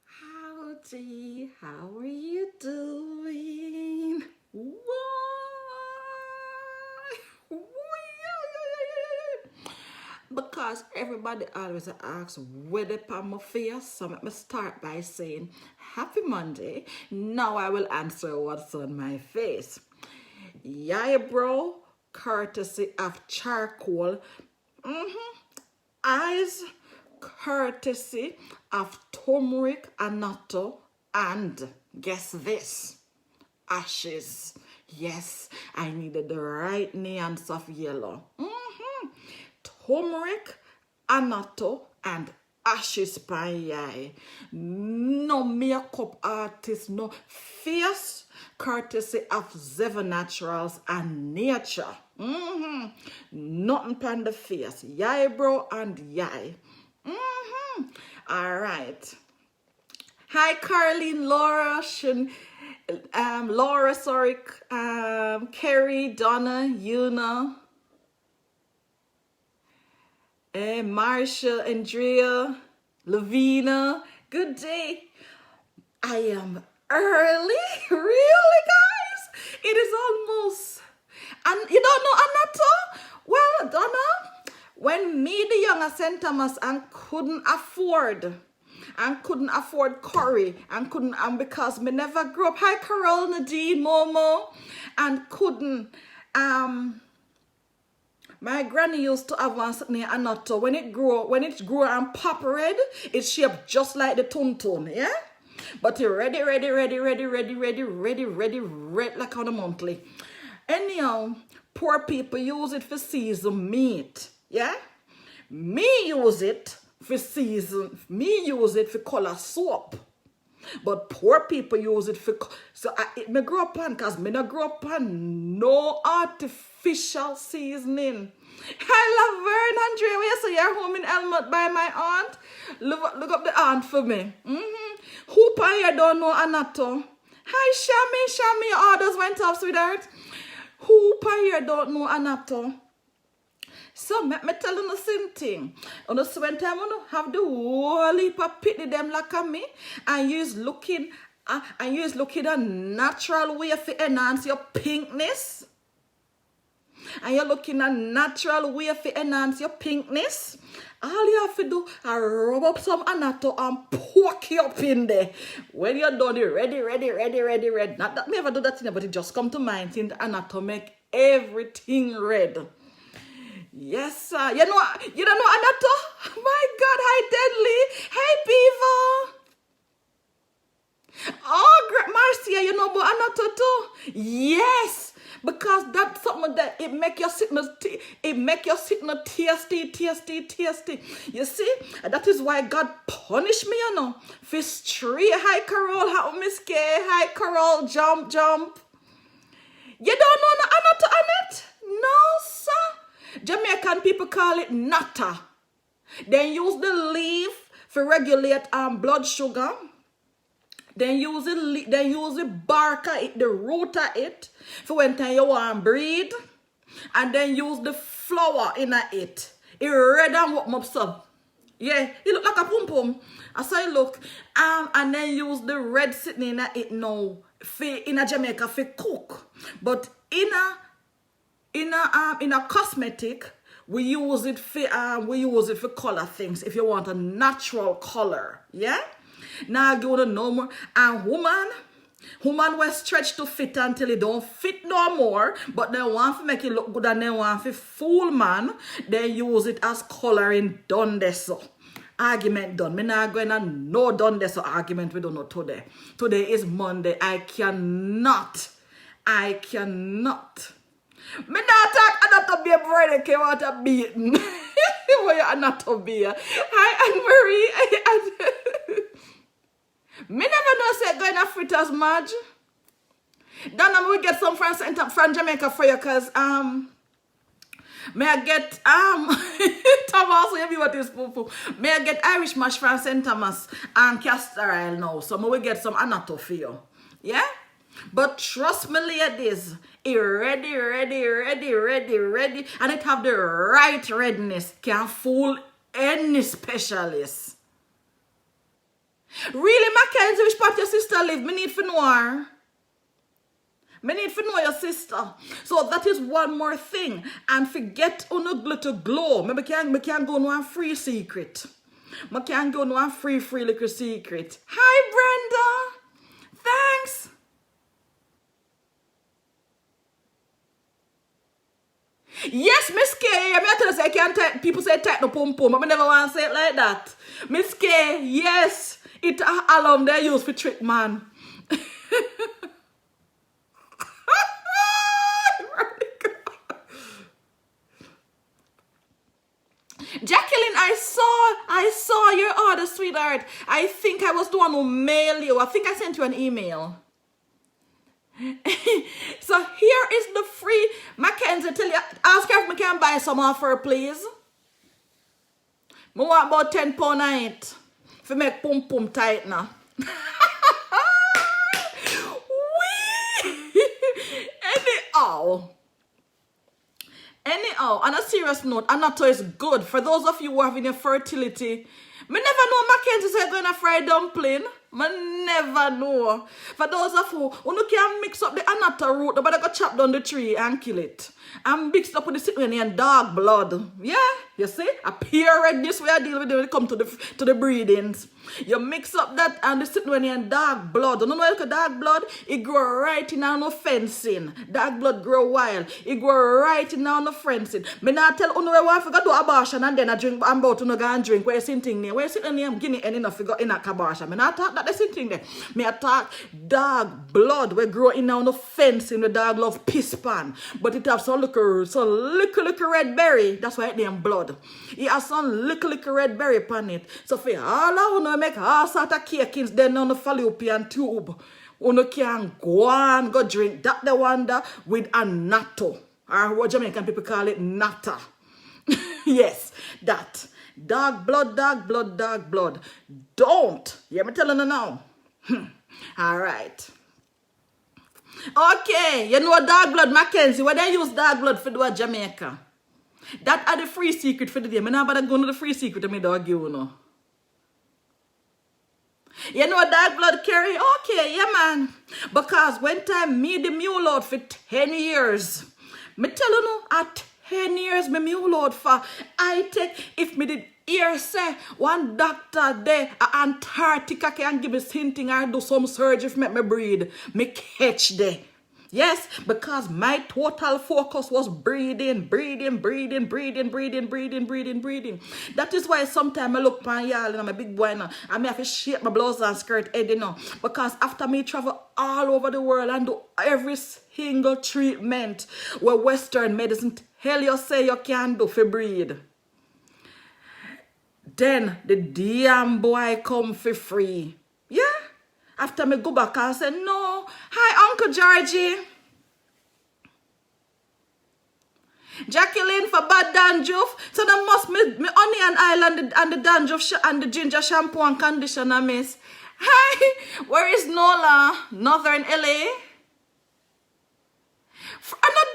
Howdy, how are you doing? Why? Because everybody always asks whether upon my face, so let me start by saying Happy Monday. Now I will answer what's on my face. Yeah, bro, courtesy of charcoal. Eyes, courtesy of turmeric annatto, and guess this, ashes. Yes, I needed the right nuance of yellow. Turmeric, annatto, and ashes pie. No makeup artist, no face, courtesy of Zeva Naturals and nature. Nothing pan the face. Yay, bro, and yay. All right. Hi, Caroline, Laura, Laura, sorry, Carrie, Donna, Yuna, Marsha, Andrea, Lavina. Good day. I am early, really, guys. It is almost, and you don't know Anata? Well, Donna, when me the young St. Thomas and couldn't afford curry and because me never grew up. Hi, Carol, Nadine, Momo, and couldn't my granny used to have one sitting near Anata. When it grew and pop red, it's shaped just like the tuntun, yeah? But it ready, red like on a monthly. Anyhow, poor people use it for season meat, yeah? Me use it for color soap. But poor people use it for, so me grow up on, because me not grow up on no artificial seasoning. I love Vern Andrea. We say you're home in Elmont by my aunt. Look up the aunt for me. Who pa here don't know Anato? Hi, Shami, your orders went off, sweetheart. Who pa here don't know Anato? So, me tell you the same thing. On the same time, you have the whole heap of pity them like me, and you is looking a natural way to enhance your pinkness. And you're looking a natural way to enhance your pinkness. All you have to do is rub up some Anato and poke you up in there. When you're done, you're ready. Not that me ever do that thing, but it just come to mind. Think the Anato make everything red. Yes, sir. You don't know Anato? My God, hi, Deadly. Hey, Beaver. Oh, Marcia, you know about Anato too? Yes, because that's something that it make your signal tasty. You see, that is why God punished me, you know. For straight, hi, Carol, how Miss K, hi, Carol, jump. You don't know Anato, Annette? No, sir. Jamaican people call it nata. They use the leaf for regulate blood sugar. Then use the bark of it, the root of it, for when time you want to breathe. And then use the flower in it. It red and what mops up. Yeah, it look like a pum. I saw it look. And then use the red sitting in it now in a Jamaica for cook. But in a cosmetic, we use it for color things. If you want a natural color, yeah. Now I go to no more. And woman will stretch to fit until it don't fit no more. But they want to make it look good and they want to fool man. They use it as coloring done this so. Argument done. Me not going to no done this so argument we don't know today. Today is Monday. I cannot. Me not talk Anato be a brother came out of beaten. Where you Anato be? Hi, Anne-Marie. Me never know say going to fritters, Marge. Donna, we get some from Jamaica for you, cause may I get Thomas, you be what is poo. May I get Irish mash from St. Thomas and castor oil now. So we get some Anato for you. Yeah? But trust me, ladies, it ready, and it have the right redness. Can fool any specialist. Really, Mackenzie, which part your sister live? Me need to know her. Me need to know your sister. So that is one more thing. And forget on a glitter glow. Me can go no one free secret. Me can go no one free little secret. Hi, Brenda. Thanks. Yes, Miss K. I tell you, I can't people say tight no pum pum, but I never want to say it like that. Miss K, yes. It alum they use for trick man. Jacqueline, I saw your order, sweetheart. I think I was the one who mailed you. I think I sent you an email. So here is the free Mackenzie. Tell you, ask her if I can buy some of her, please. I want about £10 a night for make pum pum tight now. Anyhow, on a serious note, Anato is good. For those of you who have infertility, me never know Mackenzie said going to fry dumpling. Me never know. For those of you can mix up the Anato root, but I go chop down the tree and kill it. And mixed up with the sitting and dog blood. Yeah, you see? A pure red, this way I deal with it when it comes to the breedings. You mix up that and the sitting and dog blood. You know what dog blood? It grow right in on the fencing. Dog blood grow wild. It grow right in on the fencing. Me not tell you where I forgot to abortion and then I drink. I'm about to go and drink. Where you sitting there? Where you sitting there? I'm guinea and enough figure in a abortion. Me not talk that the sitting there. Me attack dog blood we grow in on the fencing. The dog love piss pan. But it have some little red berry. That's why it name blood. It has some little red berry pan it. So for all I want to make all sort of cakings then on the fallopian tube. You can go and go drink that the wonder with a natto. Or what Jamaican people call it nata. Yes, that. Dog blood, dog blood, dog blood. Don't. You hear me telling you now? All right. Okay, you know dog blood, Mackenzie. When they use dog blood for do Jamaica. That are the free secret for the day. I'm not about to go to the free secret of my dog, you know. You know dog blood carry? Okay, yeah, man. Because when time me the mule out for 10 years. Me tell you no, at 10 years me mule out for. I take, if me did hear say, one doctor there at Antarctica can give me hinting or do some surgery if me breed. Me catch there. Yes, because my total focus was breathing. That is why sometimes I look pan y'all and I'm a big boy now. I may have to shape my blouse and skirt head, you know. Because after me travel all over the world and do every single treatment where Western medicine tell you say you can do for breed. Then the damn boy come for free. Yeah? After me go back and say, no. Hi, Uncle Georgie. Jacqueline for bad dandruff. So that must me onion oil and the dandruff and the ginger shampoo and conditioner, miss. Hi, where is Nola? Northern LA?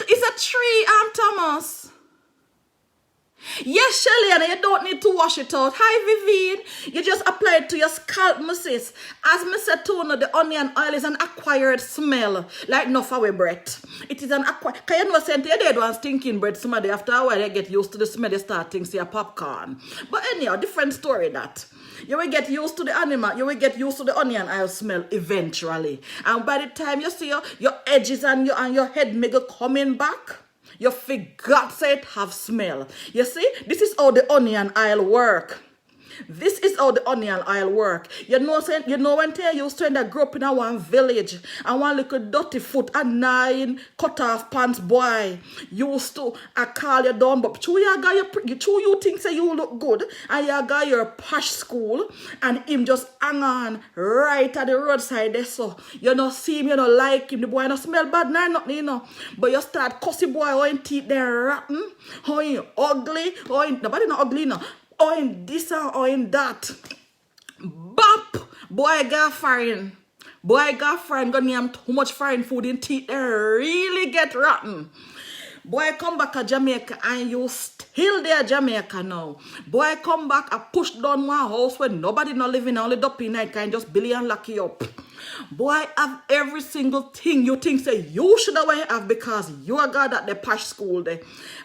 It's a tree, Thomas. Yes, Shelly, and you don't need to wash it out. Hi, Vivian. You just apply it to your scalp, sis. As I said to you, the onion oil is an acquired smell, like enough away breath. It is an acquired. Can you know, say, you did one stinking bread, somebody after a while, they get used to the smell, they start thinking say popcorn. But anyhow, different story that. You will get used to the animal, you will get used to the onion oil smell eventually. And by the time you see your edges and your head mega coming back, you forgot say it have smell. You see, this is how the onion oil work. This is how the onion oil work. You know when they used to end up grow up in one village and one little dirty foot and 9 cut off pants boy used to call you down, but you think say you look good and you got your posh school and him just hang on right at the roadside there, so you don't see him, you don't like him, the boy don't smell bad nor nothing, you know, but you start cussing boy how him teeth they're rotten, how him ugly, how him, nobody not ugly now. Or in this or in that. Bop! Boy got foreign. Boy got foreign. Gonna name too much foreign food in teeth. They really get rotten. Boy, come back to Jamaica and you still there Jamaica now. Boy, come back and push down one house where nobody not living, only dumpy night can just Billy and lock you up. Boy, have every single thing you think say you should have because you are God at the posh school there.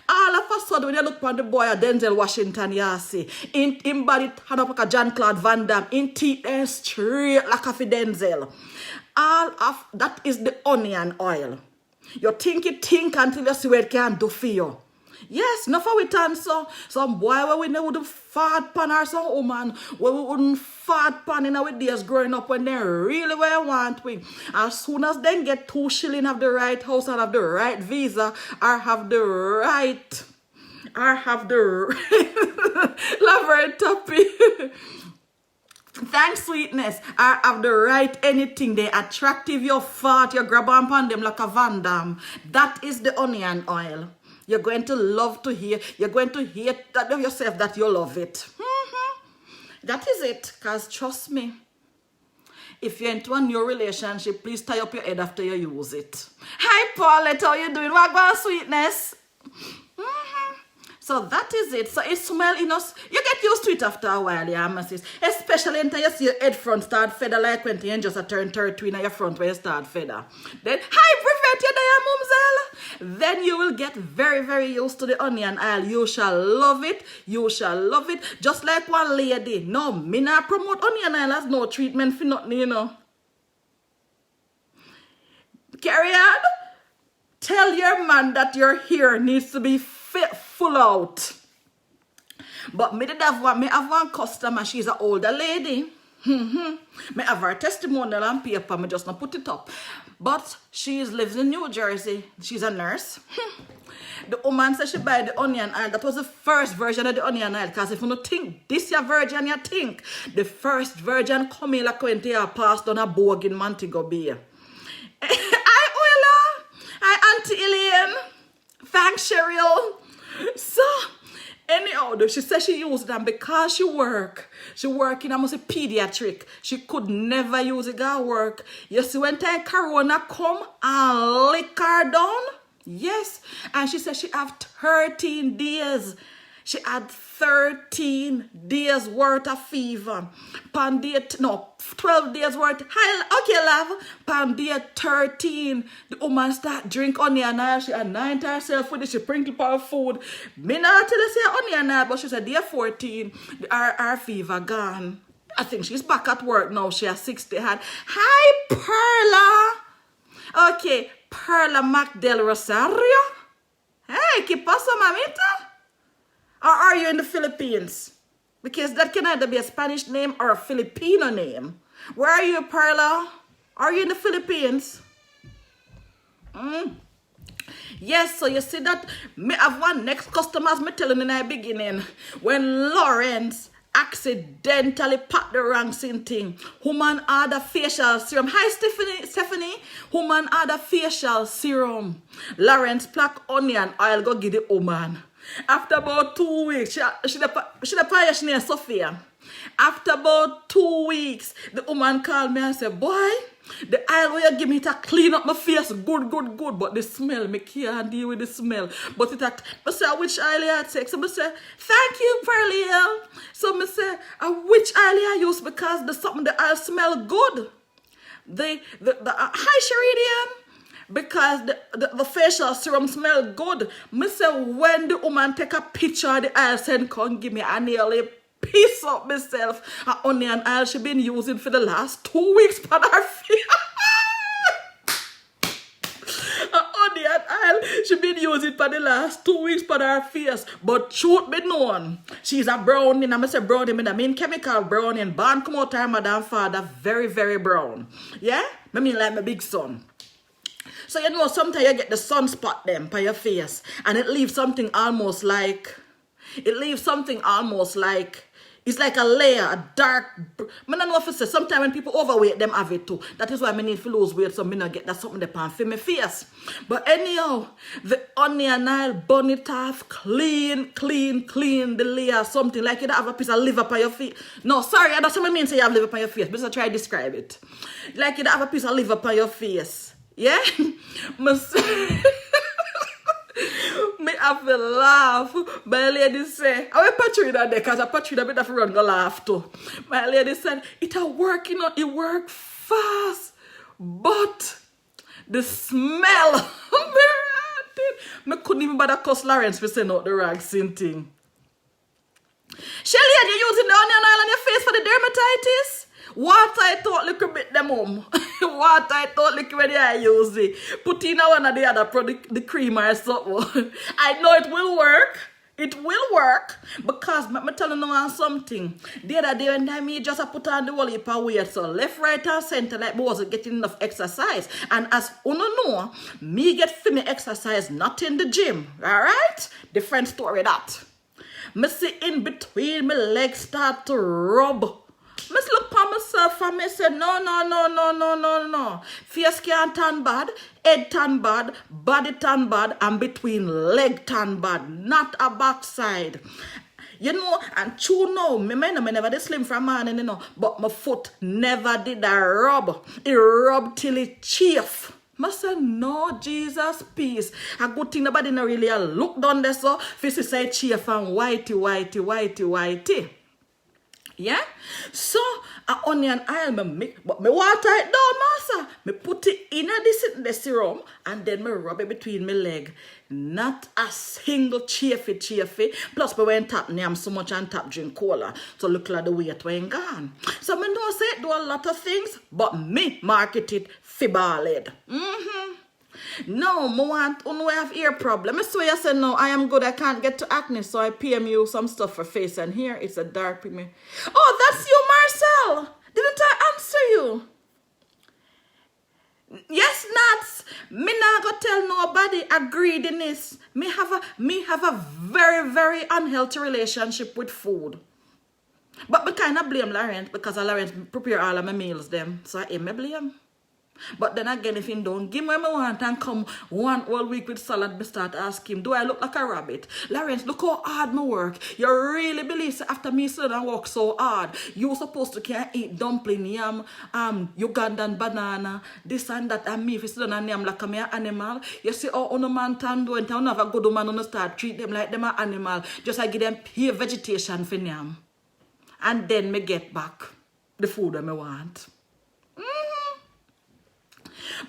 All of a sudden, when you look on the boy at Denzel Washington, you see, in body hand up like a Jean-Claude Van Damme, in teeth and straight like a Denzel. All of that is the onion oil. You think until you see what it can do for you. Yes, enough of it and so some boy where we never would fart pan or some woman where we wouldn't fart pan in our days growing up when they really where want we. As soon as they get 2 shilling, have the right house and have the right visa or have the right Laverne Tuppy. Thanks, sweetness. I have the right anything. They attractive your fart. You grab on them like a Van Damme. That is the onion oil. You're going to love to hear. You're going to hear that of yourself that you love it. That is it. Because trust me, if you're into a new relationship, please tie up your head after you use it. Hi, Paulette. How you doing? What about sweetness? So that is it. So it smells, you get used to it after a while, yeah, masses. Especially until you see your head front start feather like when you just turn 30 in your front where you start feather. Then, hi, prevent you there, mumsel. Then you will get very, very used to the onion oil. You shall love it. You shall love it. Just like one lady. No, me not promote onion oil as no treatment for nothing, Carry on. Tell your man that your hair needs to be full out. But me have one customer, she's an older lady. Me have her testimonial on paper, me just not put it up. But she lives in New Jersey. She's a nurse. The woman said she buy the onion oil. That was the first version of the onion oil. Because if you don't think this your virgin, you think the first virgin come in like 20 years passed on a bogue in Montego Bay. Hi, Ola. Hi, Auntie Elaine. Thanks, Cheryl. So, anyhow, she said she used them because she work in almost a pediatric. She could never use it at work. You see, when time Corona come and lick her down, yes. And she said she have 13 days. She had 13 days worth of fever. 12 days worth. Okay, love. Pan day 13, the woman start drink onion oil. She anoint herself with it. She sprinkle her food. Me not tell her say onion oil, but she said day 14, her fever gone. I think she's back at work now. She has 60 had. Hi, Perla. Okay, Perla MacDel Rosario. Hey, ¿qué pasa, mamita? Or are you in the Philippines? Because that can either be a Spanish name or a Filipino name. Where are you, Perla? Are you in the Philippines? Yes, so you see that me have one next customer as me telling in the beginning. When Lawrence accidentally packed the wrong thing. Woman order facial serum. Hi, Stephanie. Woman order facial serum. Lawrence pluck onion oil go give the woman. After about 2 weeks, she named Sophia. After about 2 weeks, the woman called me and said, boy, the oil where you give me to clean up my face, good. But the smell, me can't deal with the smell. But I say, which oil you take? So I say, thank you, Pearlie. So I say, which oil you use because the oil smell good. The hi, Sheridian. Because the facial serum smell good. Me say when the woman take a picture of the oil send come give me, I nearly piece up myself. A onion oil she been using for the last 2 weeks for her face. Onion oil she been using for the last 2 weeks for her face. But truth be known, she's a brownie. I say brownie, I mean chemical brownie. And born come out her mother and father very, very brown. Yeah? I mean like my big son. So sometimes you get the sunspot them by your face and it leaves something almost like, it's like a layer, a dark, I don't know if it's sometimes when people overweight them have it too. That is why I need to lose weight so I don't get that something they pan for my face. But anyhow, the onion oil burn it off, clean the layer, something like you don't have a piece of liver by your face. No, sorry, I don't mean say you have liver by your face, but I try to describe it. Like you don't have a piece of liver by your face. Yeah? I feel laugh. My lady say, I will Patrina there because a Patrina bit of run go laugh too. My lady said, it a work, you know, it work fast. But the smell, me couldn't even bother cuss Lawrence for saying out the rag thing. Shelly, are you using the onion oil on your face for the dermatitis? Water I thought little bit them home. Water I thought little when I use it. Put in one of the other product, the cream or something. I know it will work. It will work because me telling you something. The other day when I just put on the whole heap of weight, so left, right, and center like I wasn't getting enough exercise. And as you know, me get for me exercise not in the gym. Alright? Different story that. Me see in between my legs start to rub. Me look for myself and me say, no. Face can't turn bad, head turn bad, body turn bad, and between leg turn bad, not a backside. You know, and true now, me never did slim from morning, you know, but my foot never did a rub. It rubbed till it chafe. I said, no, Jesus, peace. A good thing nobody not really look down there, so face is say chafe and whitey. Yeah? So, a onion oil me make, but me water it down, master. Me put it in the serum and then me rub it between my leg. Not a single chafy. Plus, me went tap name so much and tap drink cola. So, look like the weight went gone. So, me know say it do a lot of things, but me market it fiballed. No, I want to have ear problem. I swear I said no, I am good. I can't get to acne, so I PM you some stuff for face. And here it's a dark pigment. Oh, that's you, Marcel. Didn't I answer you? Yes, Nats. Me not go tell nobody a greediness. Me have a very, very unhealthy relationship with food. But me kind of blame Lawrence because Lawrence prepare all of my meals them. So I me blame. But then again, if he don't give me what I want and come one whole week with salad, me start asking him, do I look like a rabbit? Lawrence, look how hard me work. You really believe so after me sit and work so hard, you supposed to can eat dumpling, yam, Ugandan banana, this and that, and me if you sit and yam like me an animal. You see how on a man can do and town have a good woman on start treat them like them an animal. Just I give them pure vegetation for yam. And then me get back the food that me want.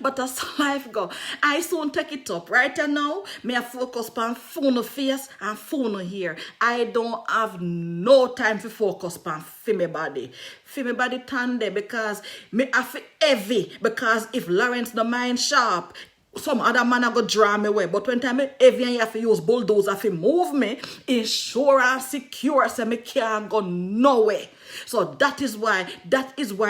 But as life go, I soon take it up. Right now, me I focus on phone face and phone here. I don't have no time to focus on my body. For my body turn there because me I feel heavy. Because if Lawrence the mind sharp, some other man are going to draw me away. But when time heavy and you have to use bulldozer to move me, ensure and secure so me can't go nowhere. So that is why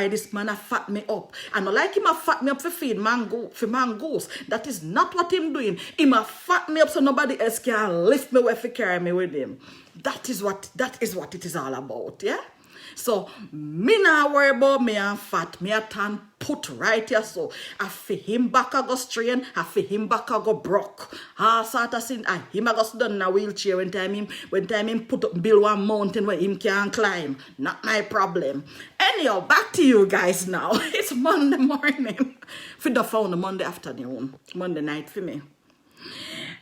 this man a fat me up. And I like him a fat me up for feed mangoes. That is not what him doing. Him a fat me up so nobody else can lift me away to carry me with him. That is what it is all about, yeah? So, me not worry about me and fat. Me a turn put right here. So, I feel him back I go strain. I feel him back I go broke. Sort of thing. Him I go sit down in a wheelchair when time him put up build one mountain where him can't climb. Not my problem. Anyhow, back to you guys now. It's Monday morning. For the phone Monday afternoon. Monday night for me.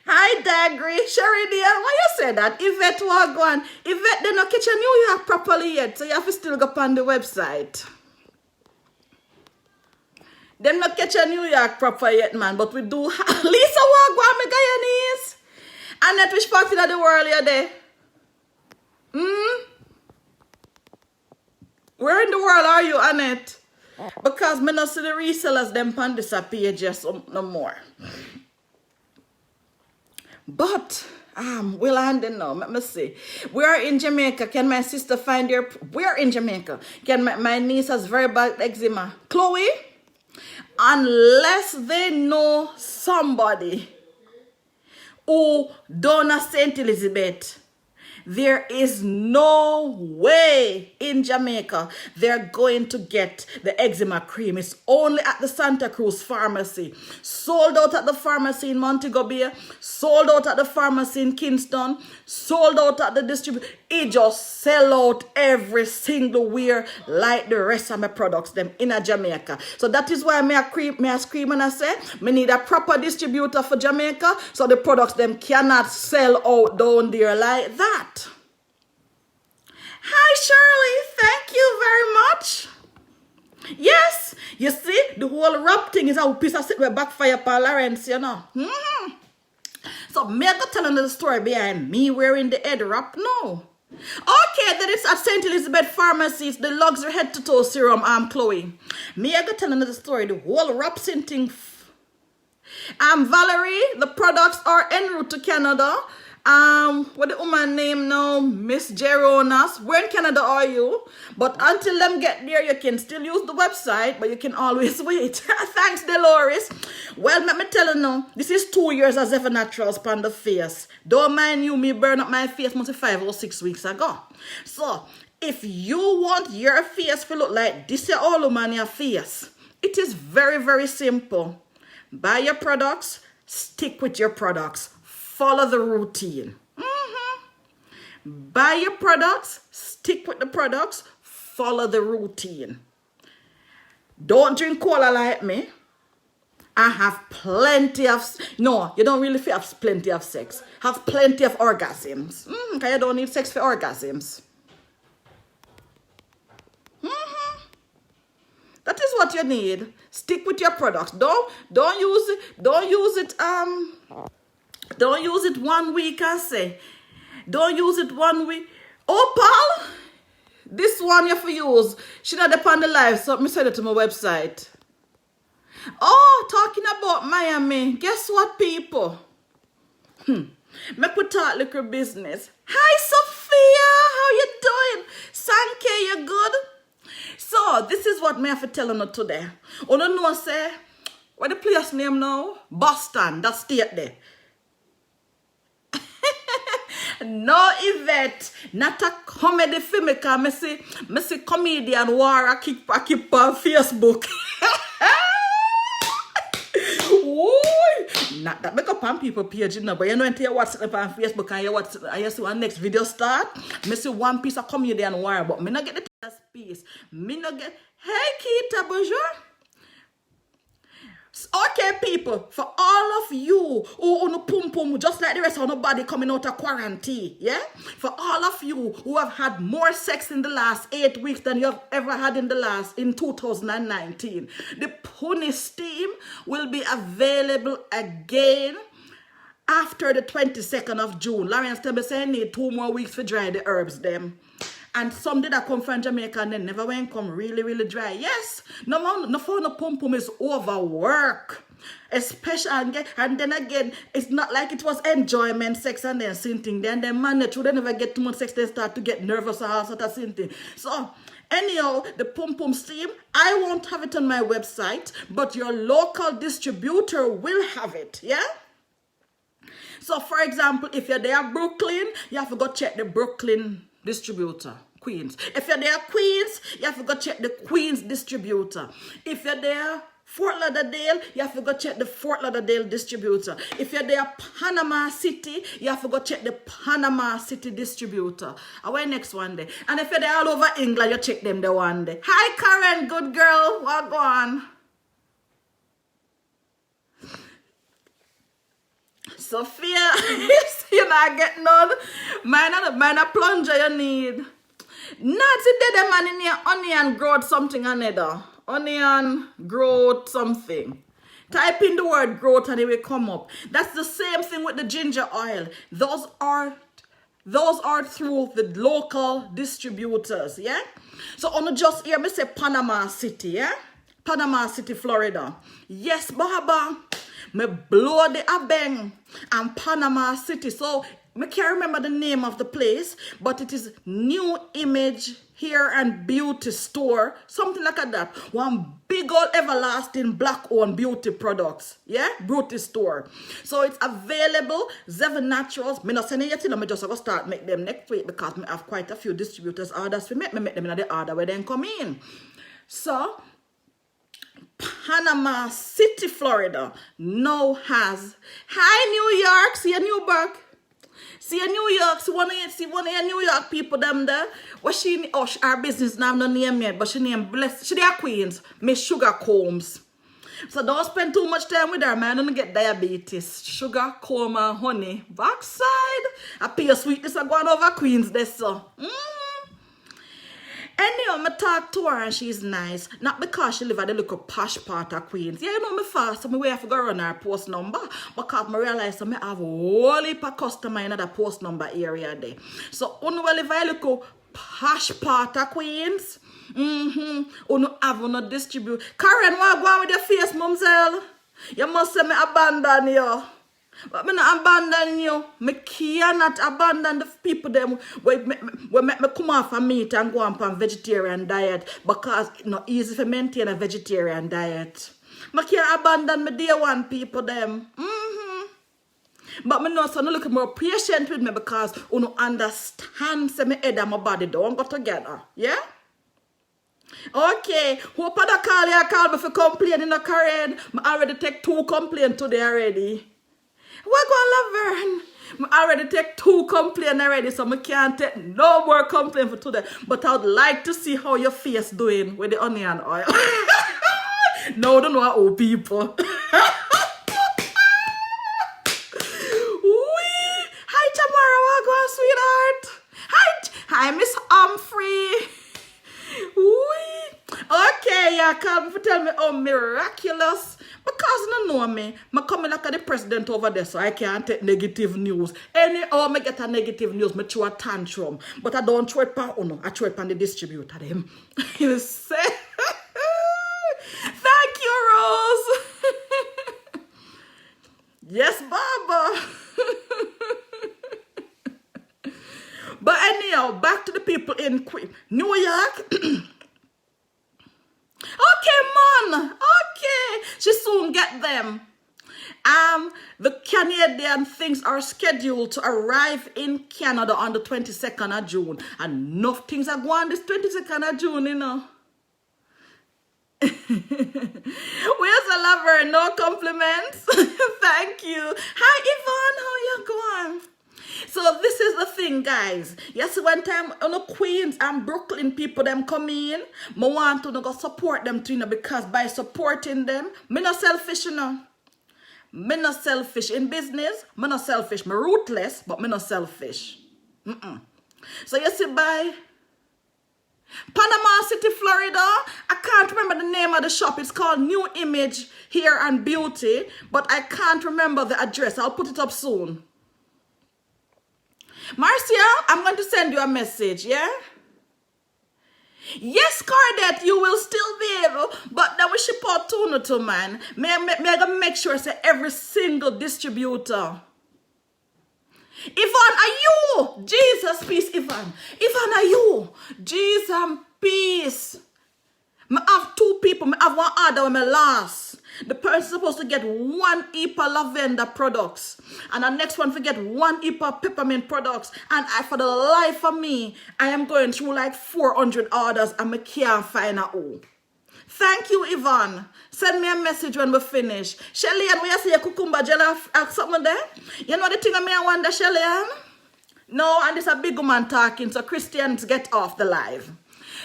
Hi, Dagry. Sherry dear, why you say that? Yvette Wagwan. Yvette, they not catch a New York properly yet, so you have to still go on the website. Them not catch a New York proper yet, man, but we do. Lisa Wagwan, me Guyanese. Annette, which part of the world you're there? Where in the world are you, Annette? Because me not see the resellers, them on this page just no more. But, we'll end it now. Let me see. We are in Jamaica. Can my sister find your... We are in Jamaica. Can my niece has very bad eczema. Chloe, unless they know somebody who done St. Elizabeth, there is no way in Jamaica they're going to get the eczema cream. It's only at the Santa Cruz pharmacy. Sold out at the pharmacy in Montego Bay. Sold out at the pharmacy in Kingston. Sold out at the distributor. it just sell out every single wear like the rest of my products them in a Jamaica. So that is why me I scream and I say me need a proper distributor for Jamaica so the products them cannot sell out down there like that. Hi Shirley, thank you very much. Yes, you see, the whole rap thing is how piece of sit with backfire for Lawrence, you know. So me I go tell another story behind me wearing the head wrap now. Okay, then it's at St. Elizabeth Pharmacies, the luxury head to toe serum, Chloe. Me I go tell another story, the whole wrap thing. Valerie, the products are en route to Canada. What the woman name now? Miss Jeronas. Where in Canada are you? But until them get there, you can still use the website, but you can always wait. Thanks, Dolores. Well, let me tell you now, this is 2 years as Ever Naturals upon the face. Don't mind you, me burn up my face mostly 5 or 6 weeks ago. So, if you want your face to look like this, all over your face, it is very, very simple. Buy your products, stick with your products. Follow the routine. Buy your products, stick with the products, follow the routine. Don't drink cola like me. I have plenty of, no, you don't really have plenty of sex. Have plenty of orgasms. Because you don't need sex for orgasms. That is what you need. Stick with your products. Don't use it 1 week and say. Don't use it 1 week. Oh, Paul, this one you have to use. She not upon the live, so me send it to my website. Oh, talking about Miami. Guess what, people? Me could talk little business. Hi, Sophia. How you doing? Sanke, you good? So, this is what me have to tell you today. You don't know, say, what the place name now? Boston, that state there. No event, not a comedy film, because I see comedian war I keep on Facebook. Not that make up on people page, you know, but you know, until you watch it on Facebook and you watch it, and you see one next video start, I see one piece of comedian war, but me not get the last piece. Me not get, hey Kita, bonjour. Okay, people, for all of you who on pum pum, just like the rest of nobody coming out of quarantine, yeah? For all of you who have had more sex in the last 8 weeks than you have ever had in 2019, the Pony Steam will be available again after the 22nd of June. Lawrence tell me say I need 2 more weeks to dry the herbs them. And some did that come from Jamaica and then never went come really, really dry. Yes, no phone no pum pum is overwork. Especially, and then again, it's not like it was enjoyment sex and then sinting. Then they manage, they never get too much sex, they start to get nervous or all sort of sinting. So, anyhow, the Pum Pum Steam, I won't have it on my website, but your local distributor will have it, yeah? So, for example, if you're there Brooklyn, you have to go check the Brooklyn distributor, Queens. If you're there Queens, you have to go check the Queens distributor. If you're there Fort Lauderdale, you have to go check the Fort Lauderdale distributor. If you're there Panama City, you have to go check the Panama City distributor. Away next one day. And if you're there all over England, you check them the one day. Hi Karen, good girl, what go on? Sophia, you're not getting none. Mine a plunger you need. Not today, the man in here, onion growth something another. Onion growth something. Type in the word growth and it will come up. That's the same thing with the ginger oil. Those are through the local distributors, yeah? So on the just here, me say Panama City, yeah? Panama City, Florida. Yes, Baba. Me blow the abeng and Panama City. So I can't remember the name of the place, but it is New Image Hair and Beauty Store, something like that. One big old everlasting black-owned beauty products, yeah, beauty store. So it's available. Zeven Naturals. Me not sending yet, I just going to start make them next week because I have quite a few distributors orders for me make them in the order where they come in. So Panama City, Florida now has, hi New York, see you Newburgh. See a New York, see one of your New York people them there. What her business now no name yet, but she name Bless. She their Queens, Miss Sugar Combs. So don't spend too much time with her, man. Don't get diabetes. Sugar, comb, and honey. Backside. I pay your sweetness are going over Queens there, so. Anyway, I talk to her and she's nice. Not because she live at the little posh part of Queens. Yeah, you know me fast, so I have to go run her post number. Because I realize I have a whole heap of customer in that post number area there. So, when I live at a little posh part of Queens, you have no distribute. Karen, what go on with your face, mamselle? You must say me abandon you. But me not abandon you. Me cannot abandon the people them when me come off of meat and go on a vegetarian diet because it's not easy to maintain a vegetarian diet. Me can't abandon me day one people them. But me know so no look more patient with me because you understand say me head and my body don't go together. Yeah? Okay, hope I don't call me for complaining no Karen. I already take 2 complaints today already. We're gonna learn. I already take 2 complaints already, so I can't take no more complaints for today. But I would like to see how your face doing with the onion oil. No, don't know how people. Hi, Tamara, what going, sweetheart? Hi, Miss Humphrey. Okay, yeah, come for tell me how miraculous. Because you know me, I come like the president over there, so I can't take negative news. Anyhow, I get a negative news, I throw a tantrum. But I don't throw it on Uno, I throw it on the distributor. Them. You say, thank you, Rose. Yes, Baba. But anyhow, back to the people in New York. Okay, man. Okay. She soon get them. The Canadian things are scheduled to arrive in Canada on the 22nd of June. And enough things are going this 22nd of June, you know. Where's the lover? No compliments. Thank you. Hi, Yvonne. How you going? So this is the thing, guys. Yes, one time on the Queens and Brooklyn people them come in, I want to go support them too, you know, because by supporting them, me not selfish, you know. Me not selfish in business. Me not selfish. Me ruthless, but me not selfish. So you see, by Panama City, Florida, I can't remember the name of the shop. It's called New Image Hair and Beauty, but I can't remember the address. I'll put it up soon. Marcia, I'm going to send you a message, yeah? Yes, Cardette, you will still be able, but then we ship out tuna to man. May I make sure say every single distributor. Yvonne, are you? Jesus, peace, Yvonne. Yvonne, are you? Jesus, peace. I have 2 people. I have one order when I lost. The person supposed to get 1 heap of lavender products. And the next one to get 1 heap of peppermint products. And for the life of me, I am going through like 400 orders and I can't find a all. Thank you, Yvonne. Send me a message when we finish. Shelly, and we see a cucumber jelly something there? You know the thing I wonder, Shelly? No, and it's a big woman talking, so Christians get off the live.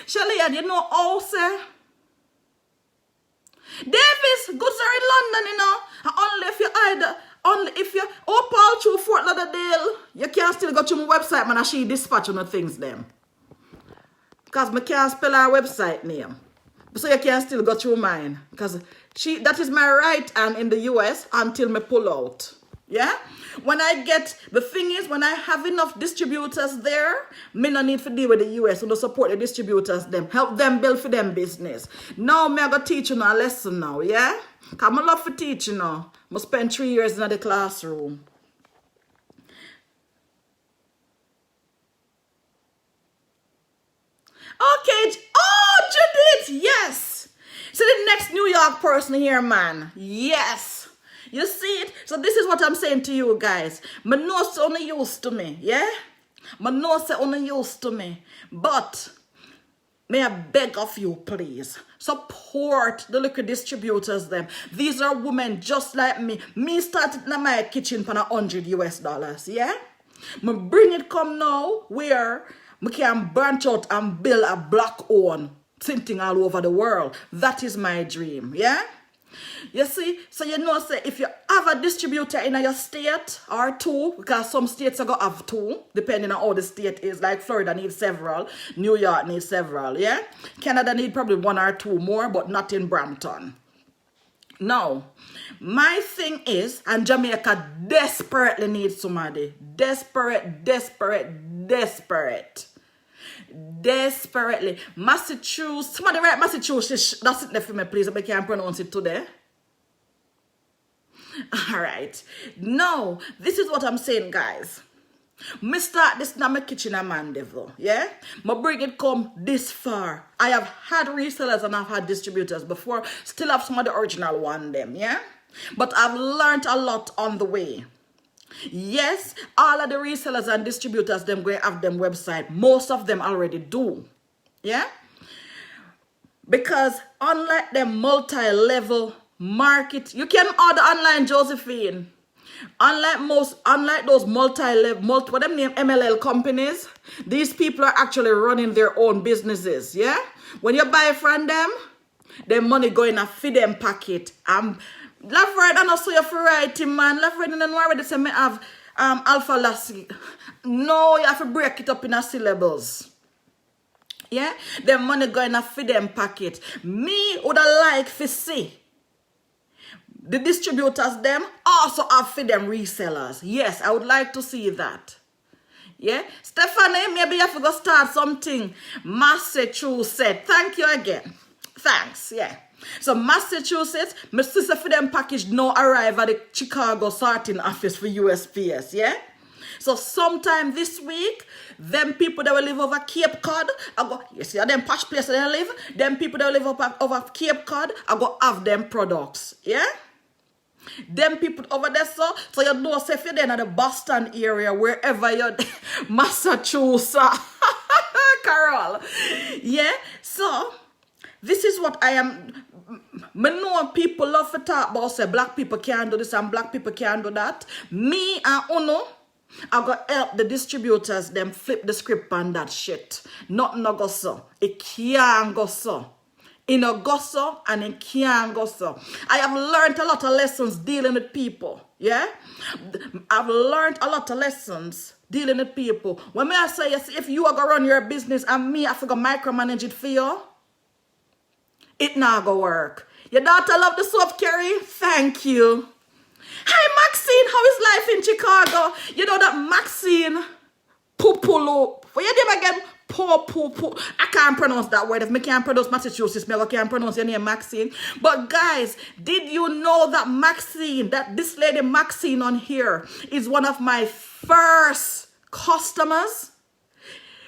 Shelly, and you know also, Davis, goods are in London, you know. Only if you Paul through Fort Lauderdale, you can't still go to my website, man, and she dispatch on the things them. Because I can't spell our website name. So you can still go through mine. Because that is my right hand in the US until me pull out. Yeah? When I get, the thing is, when I have enough distributors there, me no need to deal with the US, so to support the distributors, them, help them build for them business. Now, me I go teach you a lesson now, yeah? Because I love to teach you now. I spend 3 years in the classroom. Okay, oh, Judith, yes. So the next New York person here, man, yes. You see it? So this is what I'm saying to you guys. My nose only used to me, yeah? My nose only used to me. But may I beg of you, please, support the liquor distributors them. These are women just like me. Me started in my kitchen for $100 US, yeah? Me bring it come now where me can branch out and build a black own thing all over the world. That is my dream, yeah? You see, so you know, say if you have a distributor in your state or two, because some states are going to have two, depending on how the state is, like Florida needs several, New York needs several, yeah? Canada need probably one or two more, but not in Brampton. Now, my thing is, and Jamaica desperately needs somebody. Desperately. Massachusetts, somebody write Massachusetts, that's it there for me, please, if I can't pronounce it today. Alright. Now, this is what I'm saying, guys. Me start this in my kitchen a Mandeville, yeah? Me bring it come this far. I have had resellers and I've had distributors before. Still have some of the original one them, yeah? But I've learned a lot on the way. Yes, all of the resellers and distributors, them going to have them website. Most of them already do, yeah? Because unlike the multi-level market, you can order online, Josephine. Unlike those multi-level, what them name MLL companies, these people are actually running their own businesses, yeah? When you buy from them, their money going to feed them packet. Left right and also your variety, man. Left right and then already say me have alpha lassie. No, you have to break it up in a syllables. Yeah? Their money going to feed them packet. Me would like to see the distributors them also have for them resellers. Yes, I would like to see that. Yeah? Stephanie, maybe you have to go start something. Massachusetts. Thank you again. Thanks, yeah. So Massachusetts, my sister for them package now arrive at the Chicago sorting office for USPS, yeah? So sometime this week, them people that will live over Cape Cod, I go, you see them posh place they live, them people that will live over Cape Cod, I go have them products, yeah? Them people over there, so you know, say if you're there in the Boston area, wherever you're, Massachusetts, Carol, yeah? So, this is what I am. Me know people love to talk about say black people can't do this and black people can't do that. Me and Uno, I go help the distributors them flip the script on that shit. Nothing no go so. It can't go so. It no go so and it can't go so. I have learned a lot of lessons dealing with people. Yeah? I've learned a lot of lessons dealing with people. When me I say yes, if you are gonna run your business and me I have to go micromanage it for you, it not go work. Your daughter love the soap, Carrie? Thank you. Hi, Maxine. How is life in Chicago? You know that Maxine Pupulu. For your name again? Pupu. I can't pronounce that word. If I can't pronounce Massachusetts, I can't pronounce your name, Maxine. But guys, did you know that Maxine, that this lady Maxine on here is one of my first customers?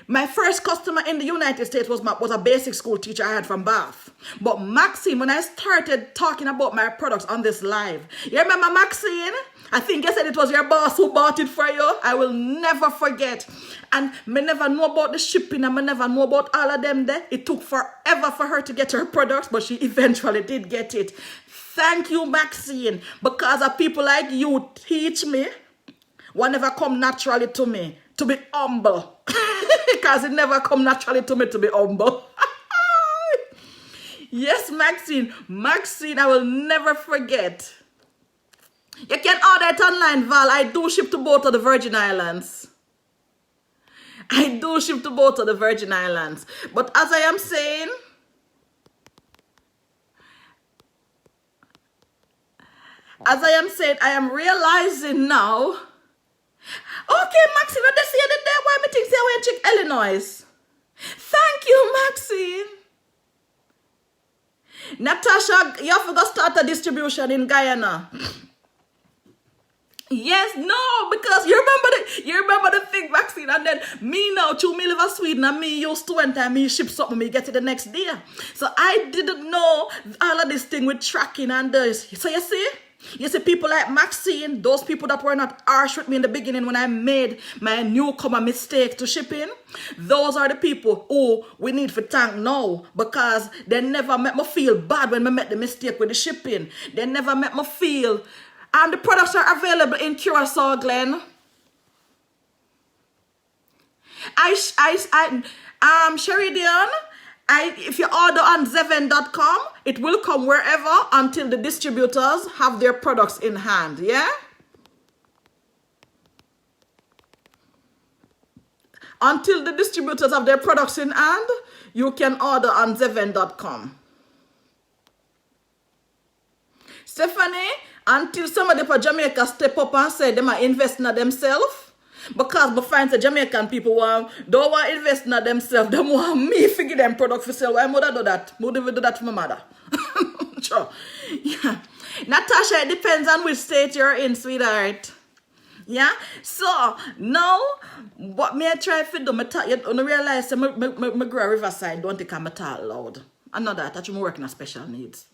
My first customer in the United States was a basic school teacher I had from Bath. But Maxine, when I started talking about my products on this live, you remember Maxine? I think you said it was your boss who bought it for you. I will never forget. And me never know about the shipping and me never know about all of them there. It took forever for her to get her products, but she eventually did get it. Thank you, Maxine. Because of people like you teach me what never come naturally to me to be humble. Because it never come naturally to me to be humble. Yes, Maxine. Maxine, I will never forget. You can order it online, Val. I do ship to both of the Virgin Islands. I do ship to both of the Virgin Islands. But as I am saying, I am realizing now. Okay, Maxine, I see you there. Why me think say I went check Illinois? Thank you, Maxine. Natasha, you have to go start a distribution in Guyana. Yes, no, because you remember the thing, Maxine, and then me now, me live in Sweden, and me used to one time me ship something, me get it the next day. So I didn't know all of this thing with tracking and this. So you see people like Maxine, those people that were not harsh with me in the beginning when I made my newcomer mistake to shipping, those are the people who we need to thank now, because they never make me feel bad when I made the mistake with the shipping. They never make me feel. And the products are available in Curacao, Glen. Sheridan, if you order on Zeven.com, it will come wherever until the distributors have their products in hand, yeah? Until the distributors have their products in hand, you can order on Zeven.com. Stephanie, until somebody for Jamaica step up and say they might invest in themselves, because we find the Jamaican people don't want to invest in themselves, they want me to give them product for sale. Why would I do that? Would I do that for my mother? Sure. Yeah. Natasha, it depends on which state you're in, sweetheart. Yeah, so now what me I try to do, you realize that I grow Riverside, don't think I'm talk loud. I know that, I'm working on special needs.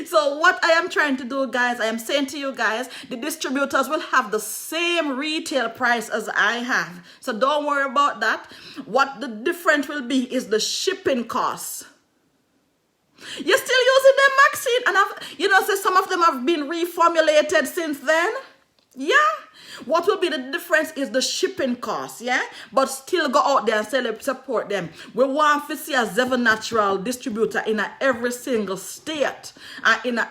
So what I am trying to do, guys, I am saying to you guys, the distributors will have the same retail price as I have. So don't worry about that. What the difference will be is the shipping costs. You're still using them, Maxine, and so some of them have been reformulated since then. Yeah. What will be the difference is the shipping cost, yeah? But still go out there and support them. We want to see a Zeven Natural distributor in every single state. And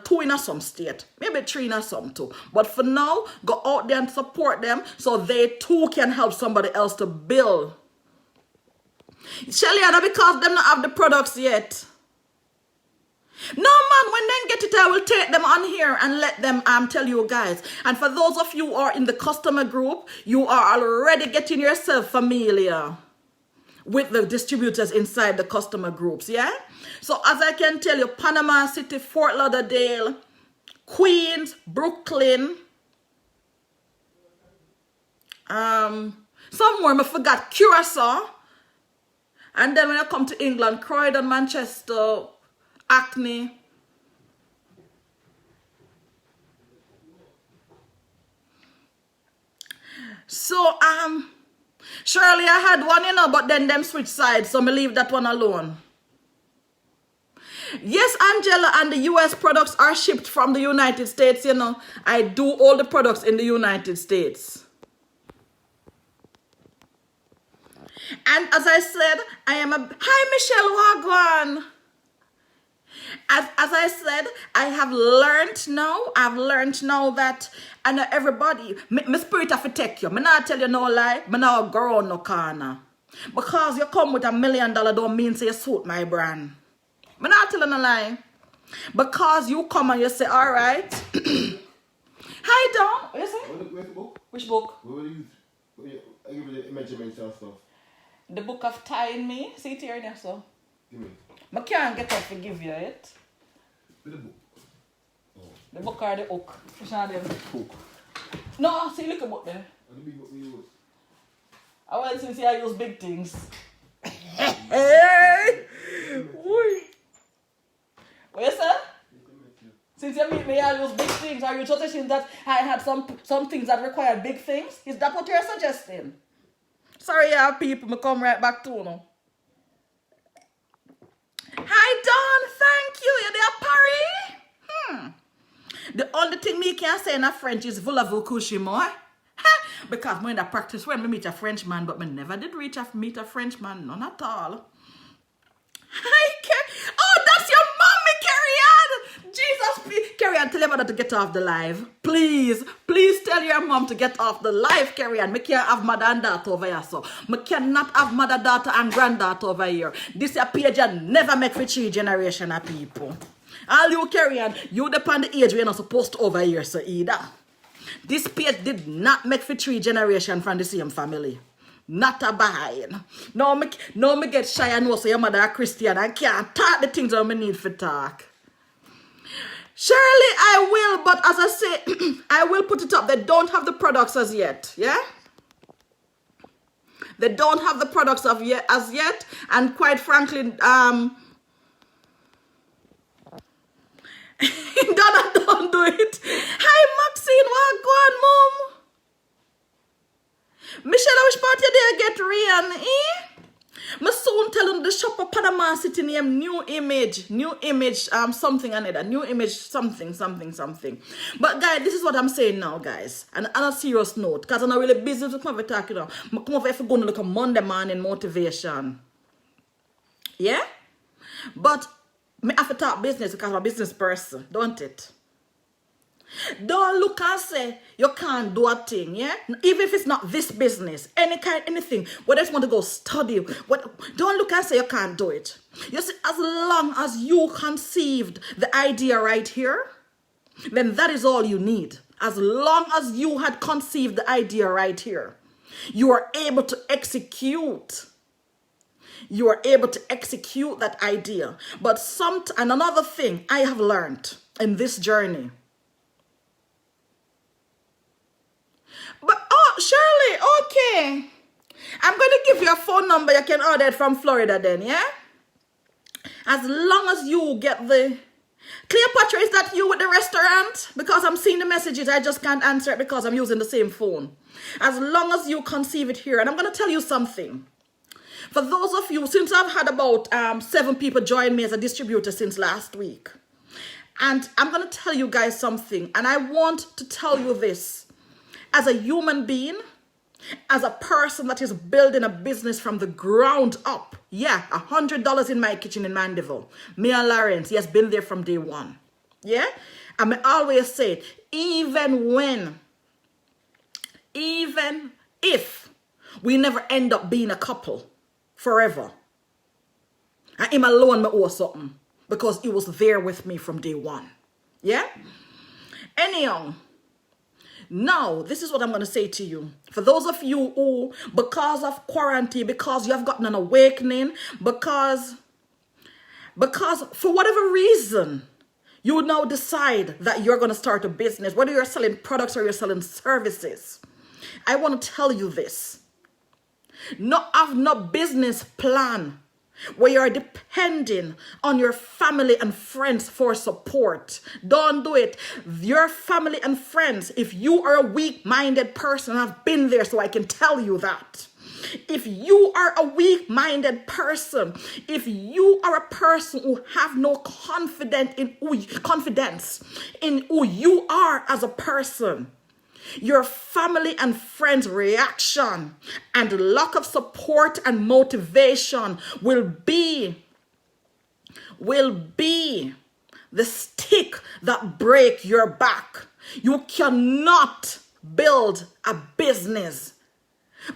two in some state. Maybe 3 in some too. But for now, go out there and support them so they too can help somebody else to build. Shelly, because them not have the products yet. No, man, when they get it, I will take them on here and let them tell you guys. And for those of you who are in the customer group, you are already getting yourself familiar with the distributors inside the customer groups, yeah? So as I can tell you, Panama City, Fort Lauderdale, Queens, Brooklyn, somewhere I forgot, Curacao. And then when I come to England, Croydon, Manchester, Acne. So, surely I had one, but then them switch sides, so me leave that one alone. Yes, Angela, and the US products are shipped from the United States, I do all the products in the United States. And as I said, I am Hi, Michelle Wagwan. As I said, I have learned now that I know everybody, my spirit have to take you. I not tell you no lie, I not go around no corner. Because you come with $1 million don't mean say you suit my brand. I not tell you no lie. Because you come and you say, all right. Hi, Don. What you say? Where's the book? Which book? What do you give me the measurements and stuff? The book of tying me. See it here in there, so. Give me. I can't get up to give you it. The book. Oh. The book or the hook. Which one of them? Hook. No, see, look at book there. And the big book we use. Well, since I use big things. Hey! What you say? Since you meet me, I use big things. Are you suggesting that I had some things that require big things? Is that what you're suggesting? Sorry, people, I come right back to you. Hi, Dawn. Thank you. You're there, Paris? The only thing me can say in a French is voulez-vous coucher moi? Because when I practice when I meet a Frenchman, but I never did meet a Frenchman, none at all. Hi, Carrie. Oh, that's your mommy, Carrie Ann. Jesus, please. Carrie Ann, tell your mother to get off the live. Please tell your mom to get off the live, Carrie Ann. I can't have mother and daughter over here, so. I cannot have mother, daughter, and granddaughter over here. This page never make for 3 generations of people. All you, Carrie Ann, you depend the age we're not supposed to over here, so either. This page did not make for 3 generations from the same family. Not a behind. No, me get shy and know so your mother a Christian and can't talk the things that I need for talk. Surely I will, but as I say, I will put it up. They don't have the products as yet, yeah? They don't have the products as yet, and quite frankly, don't do it. Hi, Maxine, what go on, Mom? Michelle, which part you there get rain, eh? Me soon tell you the shop of Panama City name New Image, something another, New Image something. But guys, this is what I'm saying now, guys. And on a serious note, because I'm not really busy with my talk, I come over if you go to look at Monday morning motivation. Yeah? But me have to talk business because I'm a business person, don't it? Don't look and say you can't do a thing, yeah? Even if it's not this business, anything. But I just want to go study. Don't look and say you can't do it. You see, as long as you conceived the idea right here, then that is all you need. As long as you had conceived the idea right here, you are able to execute. You are able to execute that idea. But and another thing I have learned in this journey. But, Shirley, okay. I'm going to give you a phone number. You can order it from Florida then, yeah? As long as you get the... Cleopatra, is that you with the restaurant? Because I'm seeing the messages. I just can't answer it because I'm using the same phone. As long as you conceive it here. And I'm going to tell you something. For those of you, since I've had about 7 people join me as a distributor since last week. And I'm going to tell you guys something. And I want to tell you this. As a human being, as a person that is building a business from the ground up. Yeah, $100 in my kitchen in Mandeville. Me and Lawrence, he has been there from day one. Yeah? And I always say, even if we never end up being a couple forever, and him alone me owe something because he was there with me from day one. Yeah? Anyhow, now, this is what I'm going to say to you. For those of you who, because of quarantine, because you have gotten an awakening, because for whatever reason, you now decide that you're going to start a business, whether you're selling products or you're selling services. I want to tell you this. Have no business plan where you're depending on your family and friends for support. Don't do it. Your family and friends, if you are a weak-minded person, I've been there so I can tell you that. If you are a weak-minded person, if you are a person who have no confidence in who you are as a person, your family and friends' reaction and lack of support and motivation will be the stick that break your back. You cannot build a business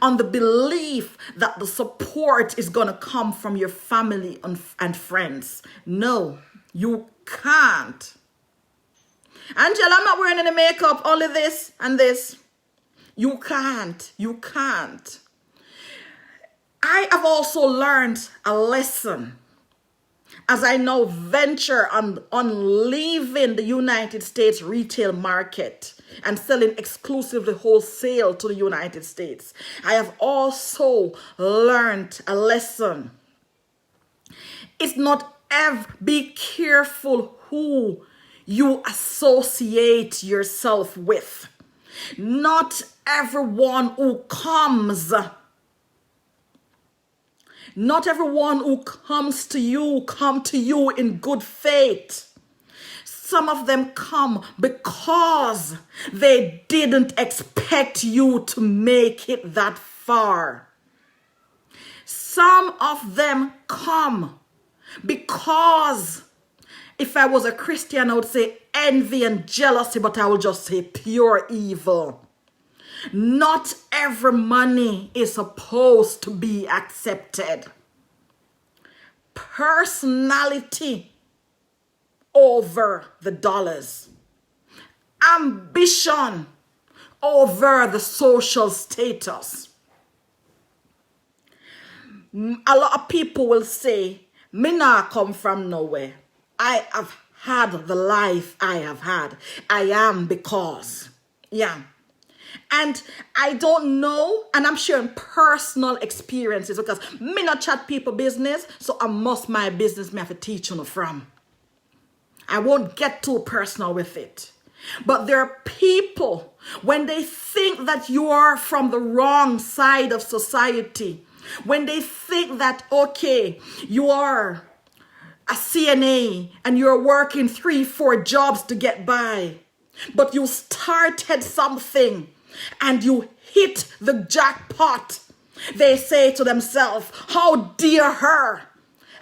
on the belief that the support is going to come from your family and friends. No, you can't. Angela, I'm not wearing any makeup, only this and this. You can't. I have also learned a lesson as I now venture on leaving the United States retail market and selling exclusively wholesale to the United States. I have also learned a lesson. It's not ever, be careful who you associate yourself with. Not everyone who comes to you come to you in good faith. Some of them come because they didn't expect you to make it that far. Some of them come because, if I was a Christian, I would say envy and jealousy, but I will just say pure evil. Not every money is supposed to be accepted. Personality over the dollars. Ambition over the social status. A lot of people will say, me not come from nowhere. I have had the life I have had. I am because. Yeah. And I don't know, and I'm sharing personal experiences because me not chat people business, so I must my business me have to teach you from. I won't get too personal with it. But there are people, when they think that you are from the wrong side of society, When they think that, okay, you are a CNA and you're working 3-4 jobs to get by, but you started something and you hit the jackpot, they say to themselves, how dare her?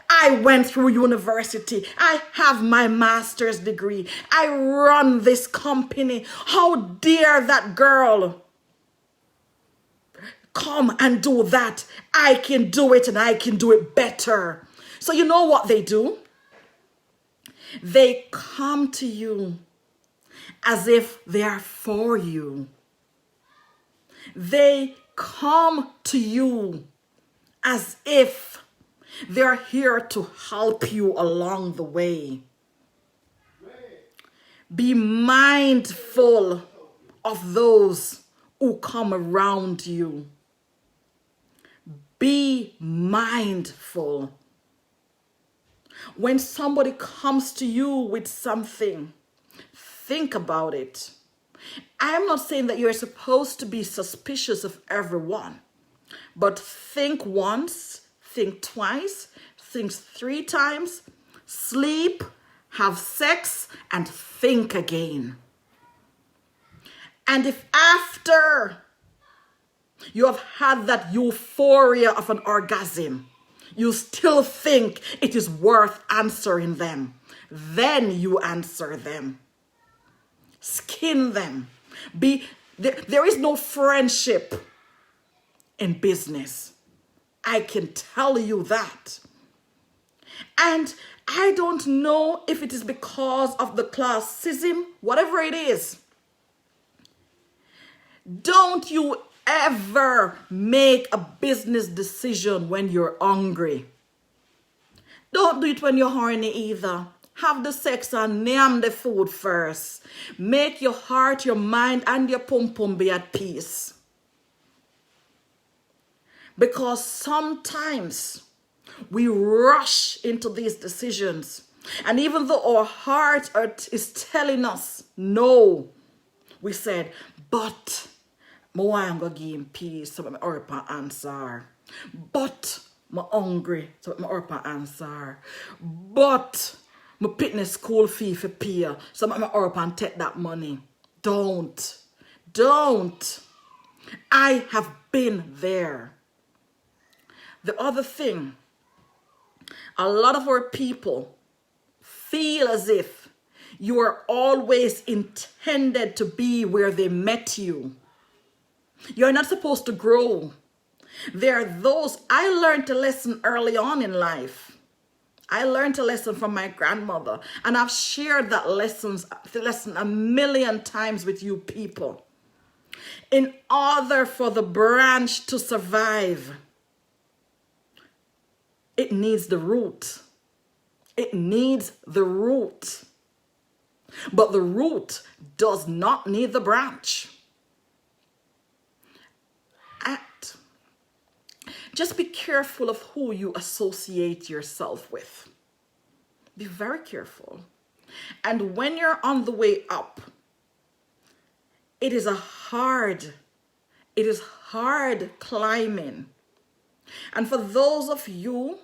I went through university. I have my master's degree. I run this company. How dare that girl come and do that? I can do it and I can do it better. So you know what they do? They come to you as if they are for you. They come to you as if they're here to help you along the way. Be mindful of those who come around you. Be mindful. When somebody comes to you with something, think about it. I'm not saying that you're supposed to be suspicious of everyone, but think once, think twice, think 3 times, sleep, have sex, and think again. And if after you have had that euphoria of an orgasm, you still think it is worth answering them, then you answer them. Skin them. There is no friendship in business. I can tell you that. And I don't know if it is because of the classism, whatever it is. Don't you ever make a business decision when you're hungry. Don't do it when you're horny either. Have the sex and name the food first. Make your heart, your mind, and your pum-pum be at peace. Because sometimes we rush into these decisions. And even though our heart is telling us no, we said, but I'm going to give him peace so I'm up and answer. But I'm hungry so I'm up and answer. But I'm paying a school fee for pay so I'm up and take that money. Don't. I have been there. The other thing, a lot of our people feel as if you are always intended to be where they met you. You're not supposed to grow. There are those, I learned a lesson early on in life. I learned a lesson from my grandmother, and I've shared that lesson a million times with you people. In order for the branch to survive, it needs the root. It needs the root. But the root does not need the branch. Just be careful of who you associate yourself with. Be very careful. And when you're on the way up, it is hard climbing. And for those of you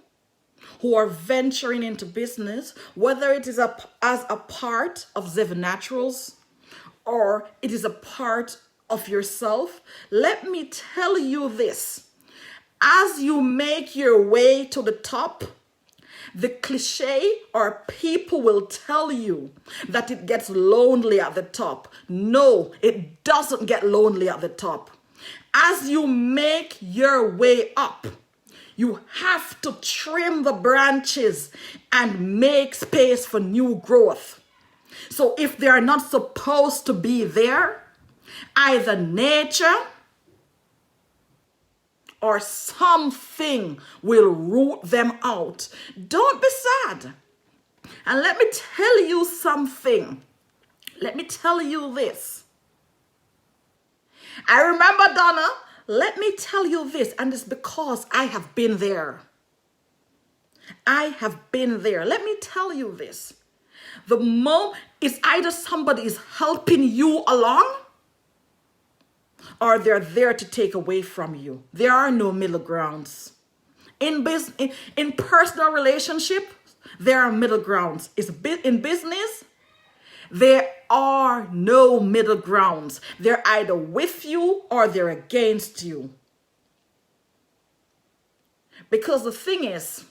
who are venturing into business, whether it is as a part of Zev Naturals or it is a part of yourself, let me tell you this. As you make your way to the top, the cliche or people will tell you that it gets lonely at the top. No, it doesn't get lonely at the top. As you make your way up, you have to trim the branches and make space for new growth. So if they are not supposed to be there, either nature or something will root them out. Don't be sad. And let me tell you something. Let me tell you this. I remember, Donna, let me tell you this, and it's because I have been there. I have been there. Let me tell you this. The moment is either somebody is helping you along, or they're there to take away from you. There are no middle grounds. In personal relationship, there are middle grounds. In business, there are no middle grounds. They're either with you or they're against you. Because the thing is,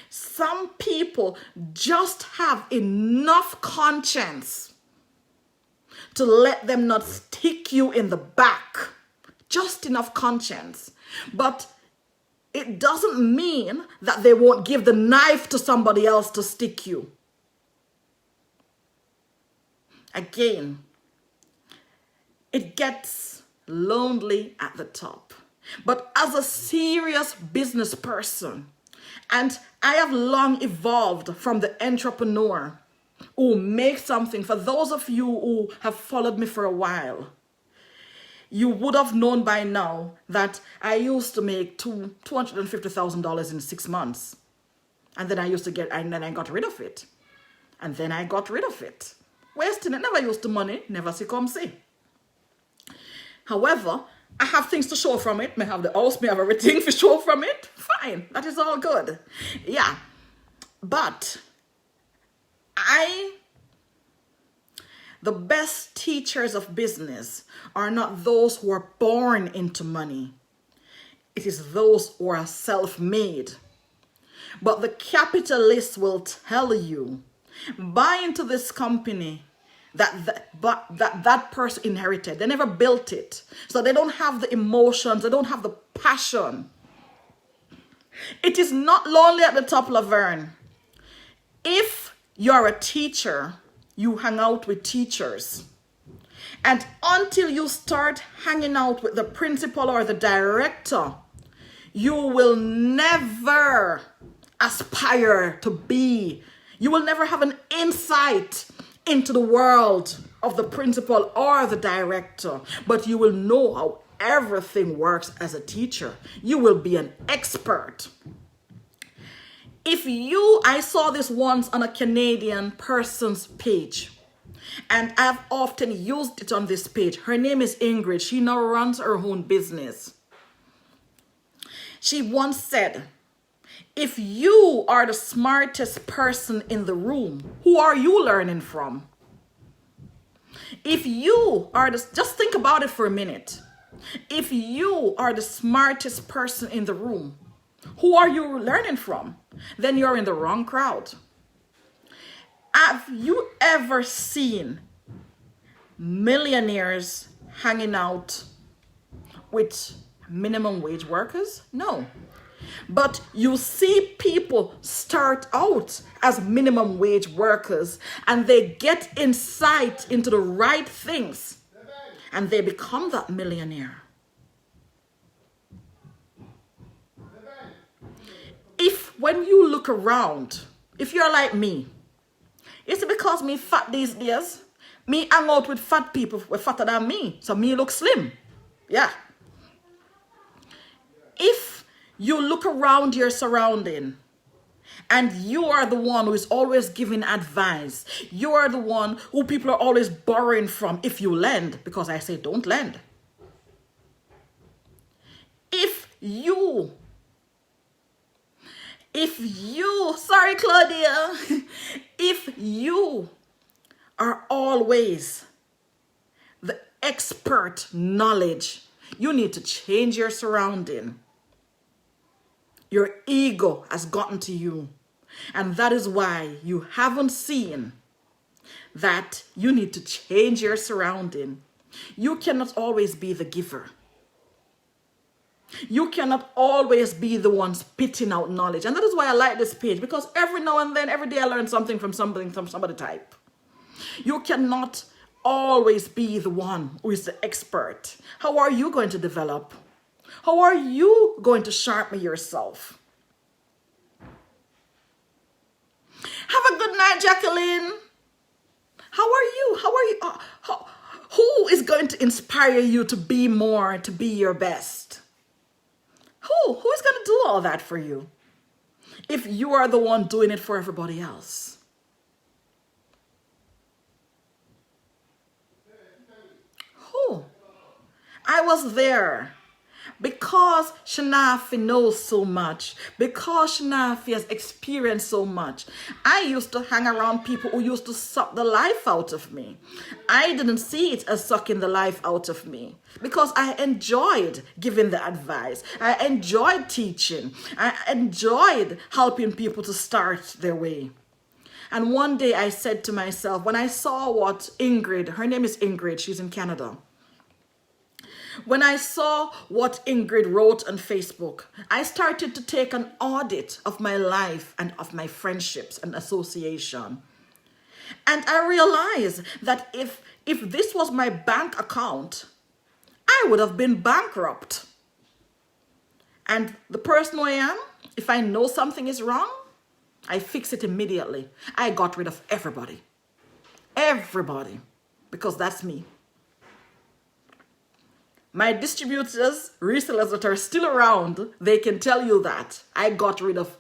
some people just have enough conscience to let them not stick you in the back. Just enough conscience. But it doesn't mean that they won't give the knife to somebody else to stick you. Again, it gets lonely at the top. But as a serious business person, and I have long evolved from the entrepreneur who makes something. For those of you who have followed me for a while, you would have known by now that I used to make $250,000 in 6 months. And then I got rid of it. And then I got rid of it. Wasting it, never used the money, never see come see. However, I have things to show from it. May have the house, may have everything to show from it. Fine, that is all good. Yeah, but the best teachers of business are not those who are born into money. It is those who are self-made. But the capitalists will tell you, buy into this company that person inherited. They never built it. So they don't have the emotions. They don't have the passion. It is not lonely at the top, Laverne. If you're a teacher, you hang out with teachers. And until you start hanging out with the principal or the director, you will never aspire to be. You will never have an insight into the world of the principal or the director. But you will know how everything works as a teacher. You will be an expert. I saw this once on a Canadian person's page, and I've often used it on this page. Her name is Ingrid. She now runs her own business. She once said, if you are the smartest person in the room, who are you learning from? Just think about it for a minute. If you are the smartest person in the room, who are you learning from? Then you're in the wrong crowd. Have you ever seen millionaires hanging out with minimum wage workers? No. But you see people start out as minimum wage workers and they get insight into the right things and they become that millionaire. When you look around, if you're like me, it's because me fat these days. Me hang out with fat people who are fatter than me, so me look slim. Yeah. If you look around your surrounding and you are the one who is always giving advice, you are the one who people are always borrowing from if you lend, because I say don't lend. Sorry Claudia, if you are always the expert knowledge, you need to change your surrounding. Your ego has gotten to you. And that is why you haven't seen that you need to change your surrounding. You cannot always be the giver. You cannot always be the one spitting out knowledge. And that is why I like this page, because every now and then, every day I learn something from somebody type. You cannot always be the one who is the expert. How are you going to develop? How are you going to sharpen yourself? Have a good night, Jacqueline. How are you? Who is going to inspire you to be more, to be your best? Who is going to do all that for you if you are the one doing it for everybody else? Who? I was there. Because Shanafi knows so much, because Shanafi has experienced so much, I used to hang around people who used to suck the life out of me. I didn't see it as sucking the life out of me because I enjoyed giving the advice. I enjoyed teaching. I enjoyed helping people to start their way. And one day I said to myself, when I saw what Ingrid, her name is Ingrid, she's in Canada. When I saw what Ingrid wrote on Facebook, I started to take an audit of my life and of my friendships and association. And I realized that if this was my bank account, I would have been bankrupt. And the person who I am, if I know something is wrong, I fix it immediately. I got rid of everybody. Everybody. Because that's me. My distributors, resellers that are still around, they can tell you that I got rid of.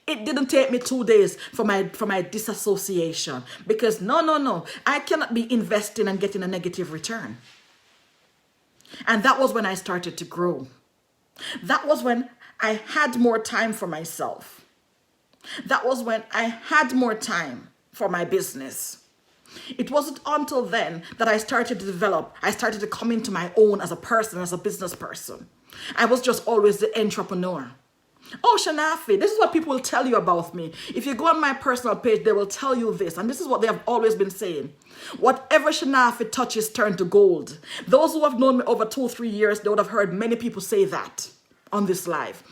It didn't take me 2 days for my disassociation because no, I cannot be investing and getting a negative return. And that was when I started to grow. That was when I had more time for myself. That was when I had more time for my business. It wasn't until then that I started to come into my own as a person, as a business person. I was just always the entrepreneur. Oh, Shanafi, this is what people will tell you about me. If you go on my personal page, they will tell you this. And this is what they have always been saying. Whatever Shanafi touches turn to gold. Those who have known me over 2-3 years, they would have heard many people say that on this live.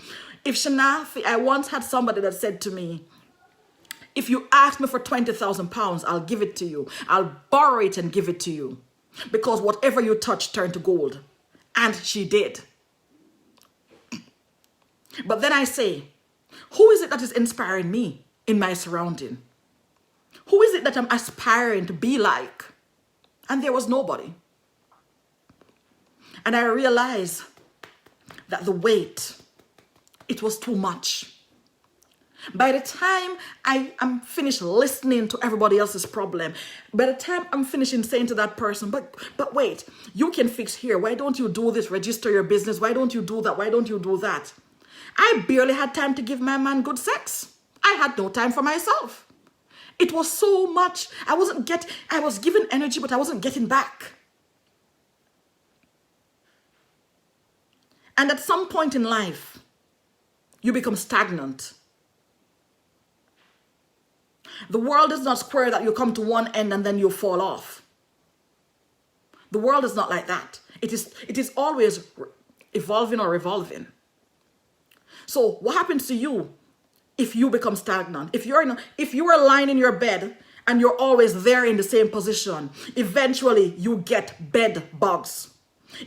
If Shanafi, I once had somebody that said to me, if you ask me for £20,000, I'll give it to you. I'll borrow it and give it to you. Because whatever you touch turned to gold. And she did. But then I say, who is it that is inspiring me in my surrounding? Who is it that I'm aspiring to be like? And there was nobody. And I realized that the weight, it was too much. By the time I'm finished listening to everybody else's problem, by the time I'm finishing saying to that person, but wait, you can fix here. Why don't you do this? Register your business. Why don't you do that? Why don't you do that? I barely had time to give my man good sex. I had no time for myself. It was so much. I was given energy, but I wasn't getting back. And at some point in life, you become stagnant. The world is not square that you come to one end and then you fall off. The world is not like that. It is always evolving or revolving. So what happens to you if you become stagnant? If you are lying in your bed and you're always there in the same position, eventually you get bed bugs.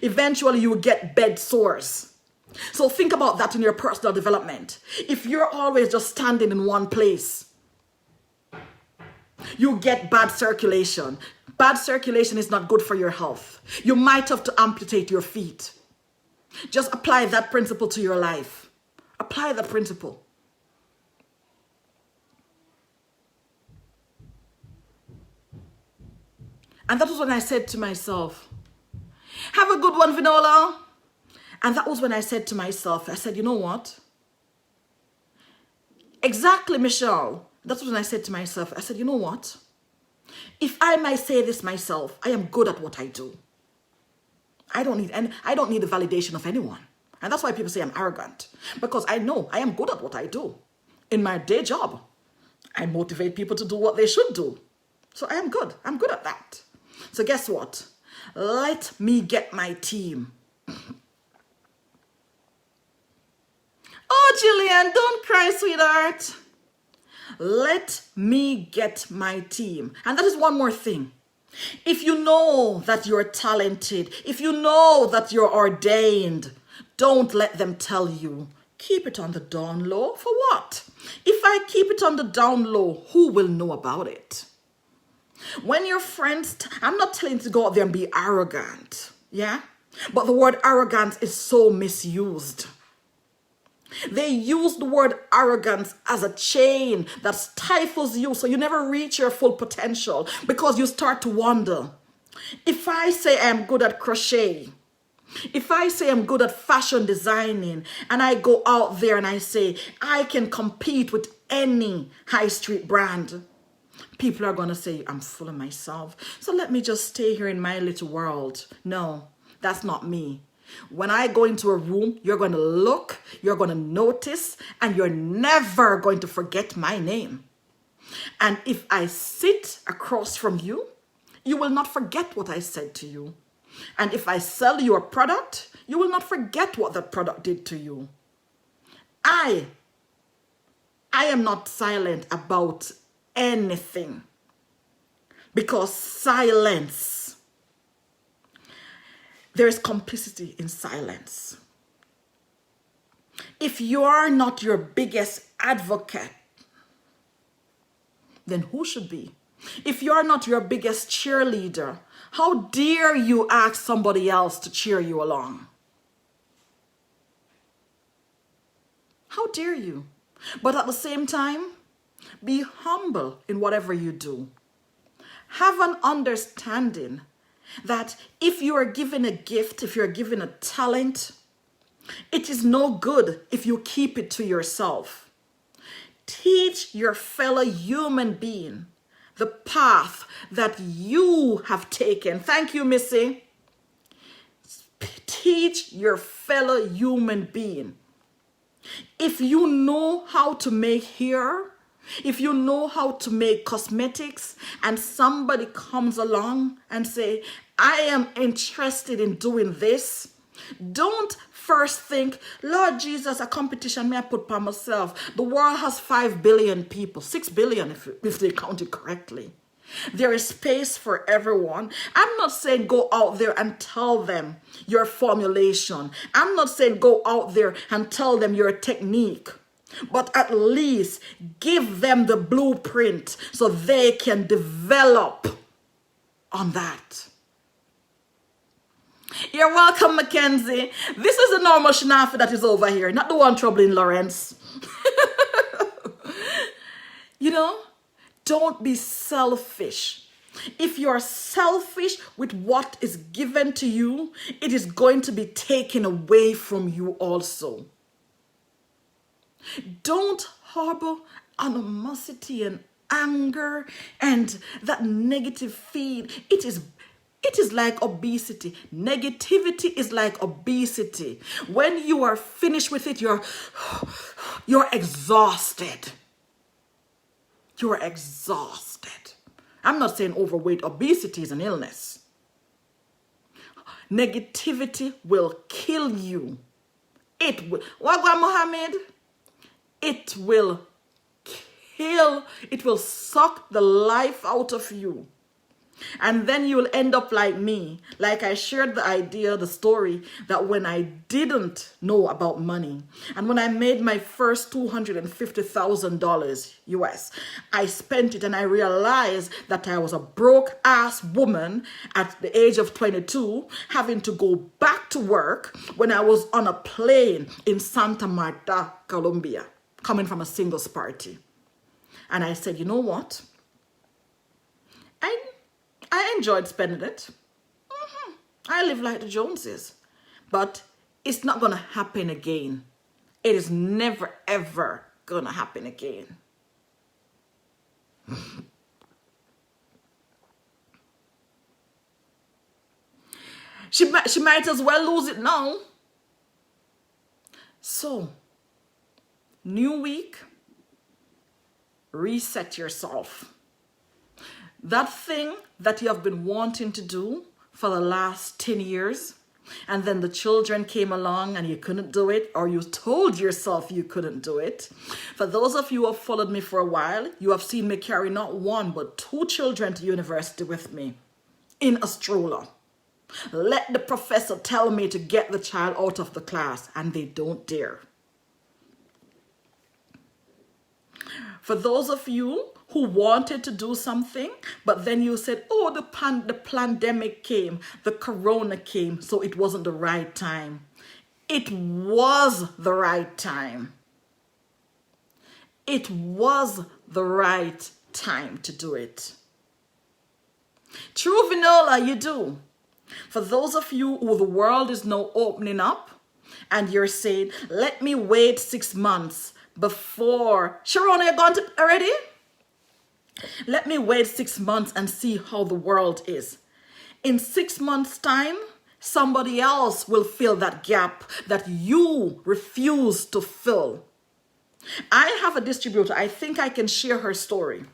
Eventually you get bed sores. So think about that in your personal development. If you're always just standing in one place, you get bad circulation. Bad circulation is not good for your health. You might have to amputate your feet. Just apply that principle to your life. Apply the principle. And that was when I said to myself, have a good one, Vinola. And that was when I said to myself, I said, you know what? Exactly, Michelle. That's when I said to myself, I said, you know what? If I might say this myself, I am good at what I do. I don't need the validation of anyone. And that's why people say I'm arrogant. Because I know I am good at what I do. In my day job, I motivate people to do what they should do. So I am good. I'm good at that. So guess what? Let me get my team. Oh, Jillian, don't cry, sweetheart. Let me get my team. And that is one more thing. If you know that you're talented, if you know that you're ordained, don't let them tell you. Keep it on the down low. For what? If I keep it on the down low, who will know about it? When your friends, I'm not telling you to go out there and be arrogant. Yeah? But the word arrogance is so misused. They use the word arrogance as a chain that stifles you so you never reach your full potential because you start to wonder. If I say I'm good at crochet If I say I'm good at fashion designing and I go out there and I say I can compete with any high street brand, people are going to say I'm full of myself. So let me just stay here in my little world. No, that's not me. When I go into a room, you're going to look, you're going to notice, and you're never going to forget my name. And if I sit across from you, you will not forget what I said to you. And if I sell you a product, you will not forget what that product did to you. I am not silent about anything, because silence, there is complicity in silence. If you are not your biggest advocate, then who should be? If you're not your biggest cheerleader, how dare you ask somebody else to cheer you along? How dare you? But at the same time, be humble in whatever you do. Have an understanding that if you are given a gift, if you're given a talent, it is no good if you keep it to yourself. Teach your fellow human being the path that you have taken. Thank you, Missy. Teach your fellow human being. If you know how to make hair, if you know how to make cosmetics, and somebody comes along and say, I am interested in doing this, don't first think, Lord Jesus, a competition may I put by myself. The world has 5 billion people, 6 billion if they count it correctly. There is space for everyone. I'm not saying go out there and tell them your formulation. I'm not saying go out there and tell them your technique. But at least give them the blueprint so they can develop on that. You're welcome, Mackenzie. This is the normal Shanafi that is over here, not the one troubling Lawrence. You know, don't be selfish. If you're selfish with what is given to you, it is going to be taken away from you also. Don't harbor animosity and anger and that negative feed. It is like obesity. Negativity is like obesity. When you are finished with it, you're exhausted. You're exhausted. I'm not saying overweight. Obesity is an illness. Negativity will kill you. It will. Wagwan Mohammed. It will kill. It will suck the life out of you. And then you will end up like me. Like I shared the story that when I didn't know about money, and when I made my first $250,000 US, I spent it and I realized that I was a broke ass woman at the age of 22, having to go back to work when I was on a plane in Santa Marta, Colombia, coming from a singles party. And I said, you know what? I enjoyed spending it. I live like the Joneses. But it's not going to happen again. It is never, ever going to happen again. She might as well lose it now. So, new week, reset yourself. That thing that you have been wanting to do for the last 10 years, and then the children came along and you couldn't do it, or you told yourself you couldn't do it. For those of you who have followed me for a while, you have seen me carry not one, but 2 children to university with me in a stroller. Let the professor tell me to get the child out of the class, and they don't dare. For those of you who wanted to do something, but then you said, oh, the pandemic came, the corona came, so it wasn't the right time. It was the right time. It was the right time to do it. True Vinola, you do. For those of you who the world is now opening up and you're saying, let me wait 6 months before. Sharon, you gone to already? Let me wait 6 months and see how the world is. In 6 months' time, somebody else will fill that gap that you refuse to fill. I have a distributor. I think I can share her story.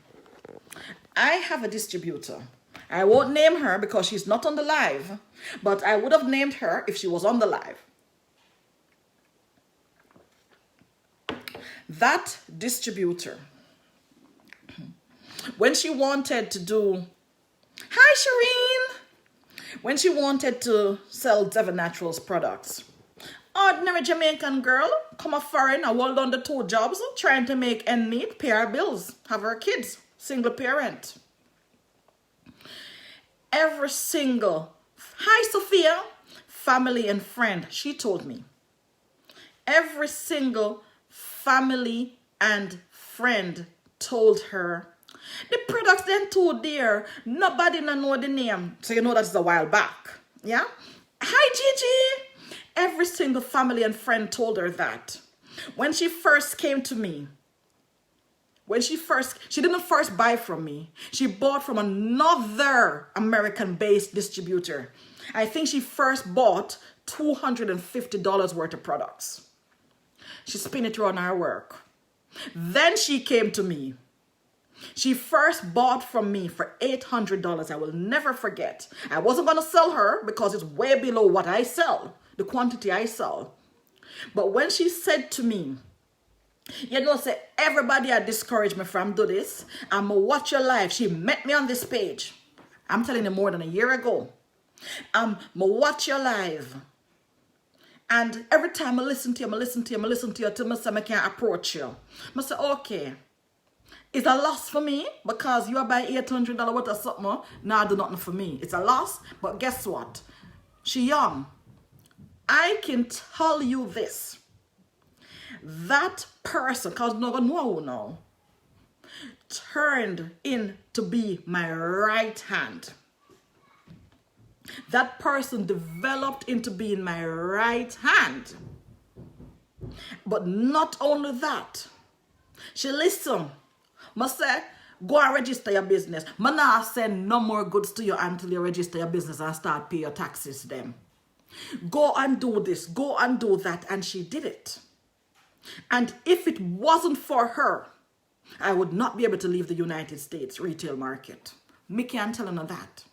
I have a distributor. I won't name her because she's not on the live, but I would have named her if she was on the live. That distributor, when she wanted to do, hi Shireen, when she wanted to sell Devon Naturals products, ordinary Jamaican girl, come a foreign, I hold on the 2 jobs, trying to make ends meet, pay her bills, have her kids, single parent. Every single, hi Sophia, family and friend, she told me, every single family and friend told her, the products then too dear, nobody know the name. So you know that's a while back. Yeah? Hi Gigi. Every single family and friend told her that. When she first came to me, she didn't first buy from me. She bought from another American-based distributor. I think she first bought $250 worth of products. She spun it around her work. Then she came to me. She first bought from me for $800. I will never forget. I wasn't going to sell her because it's way below what I sell, the quantity I sell. But when she said to me, you know, say, everybody had discouraged me from do this. I'm going to watch your live. She met me on this page. I'm telling you more than a year ago. I'm going to watch your live. And every time I listen to you, till I say I can't approach you. I say, okay. It's a loss for me because you are buying $800 worth of something. Now do nothing for me. It's a loss, but guess what? She young. I can tell you this. That person, because no one know now, turned in to be my right hand. That person developed into being my right hand. But not only that, she listened. Must say, go and register your business. I not send no more goods to you until you register your business and start pay your taxes then. Go and do this, go and do that. And she did it. And if it wasn't for her, I would not be able to leave the United States retail market. Me can't tell her that.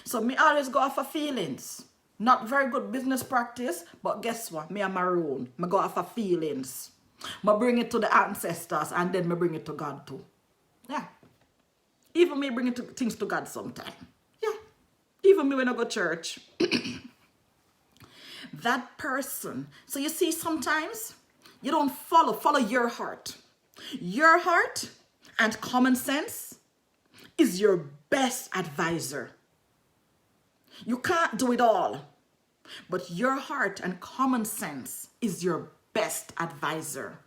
So me always go off of feelings. Not very good business practice, but guess what? Me a maroon. Me go off of feelings. Me bring it to the ancestors and then me bring it to God too. Yeah. Even me bring things to God sometime. Yeah. Even me when I go to church. That person. So you see, sometimes you don't follow your heart. Your heart and common sense is your best advisor. You can't do it all, but your heart and common sense is your best advisor.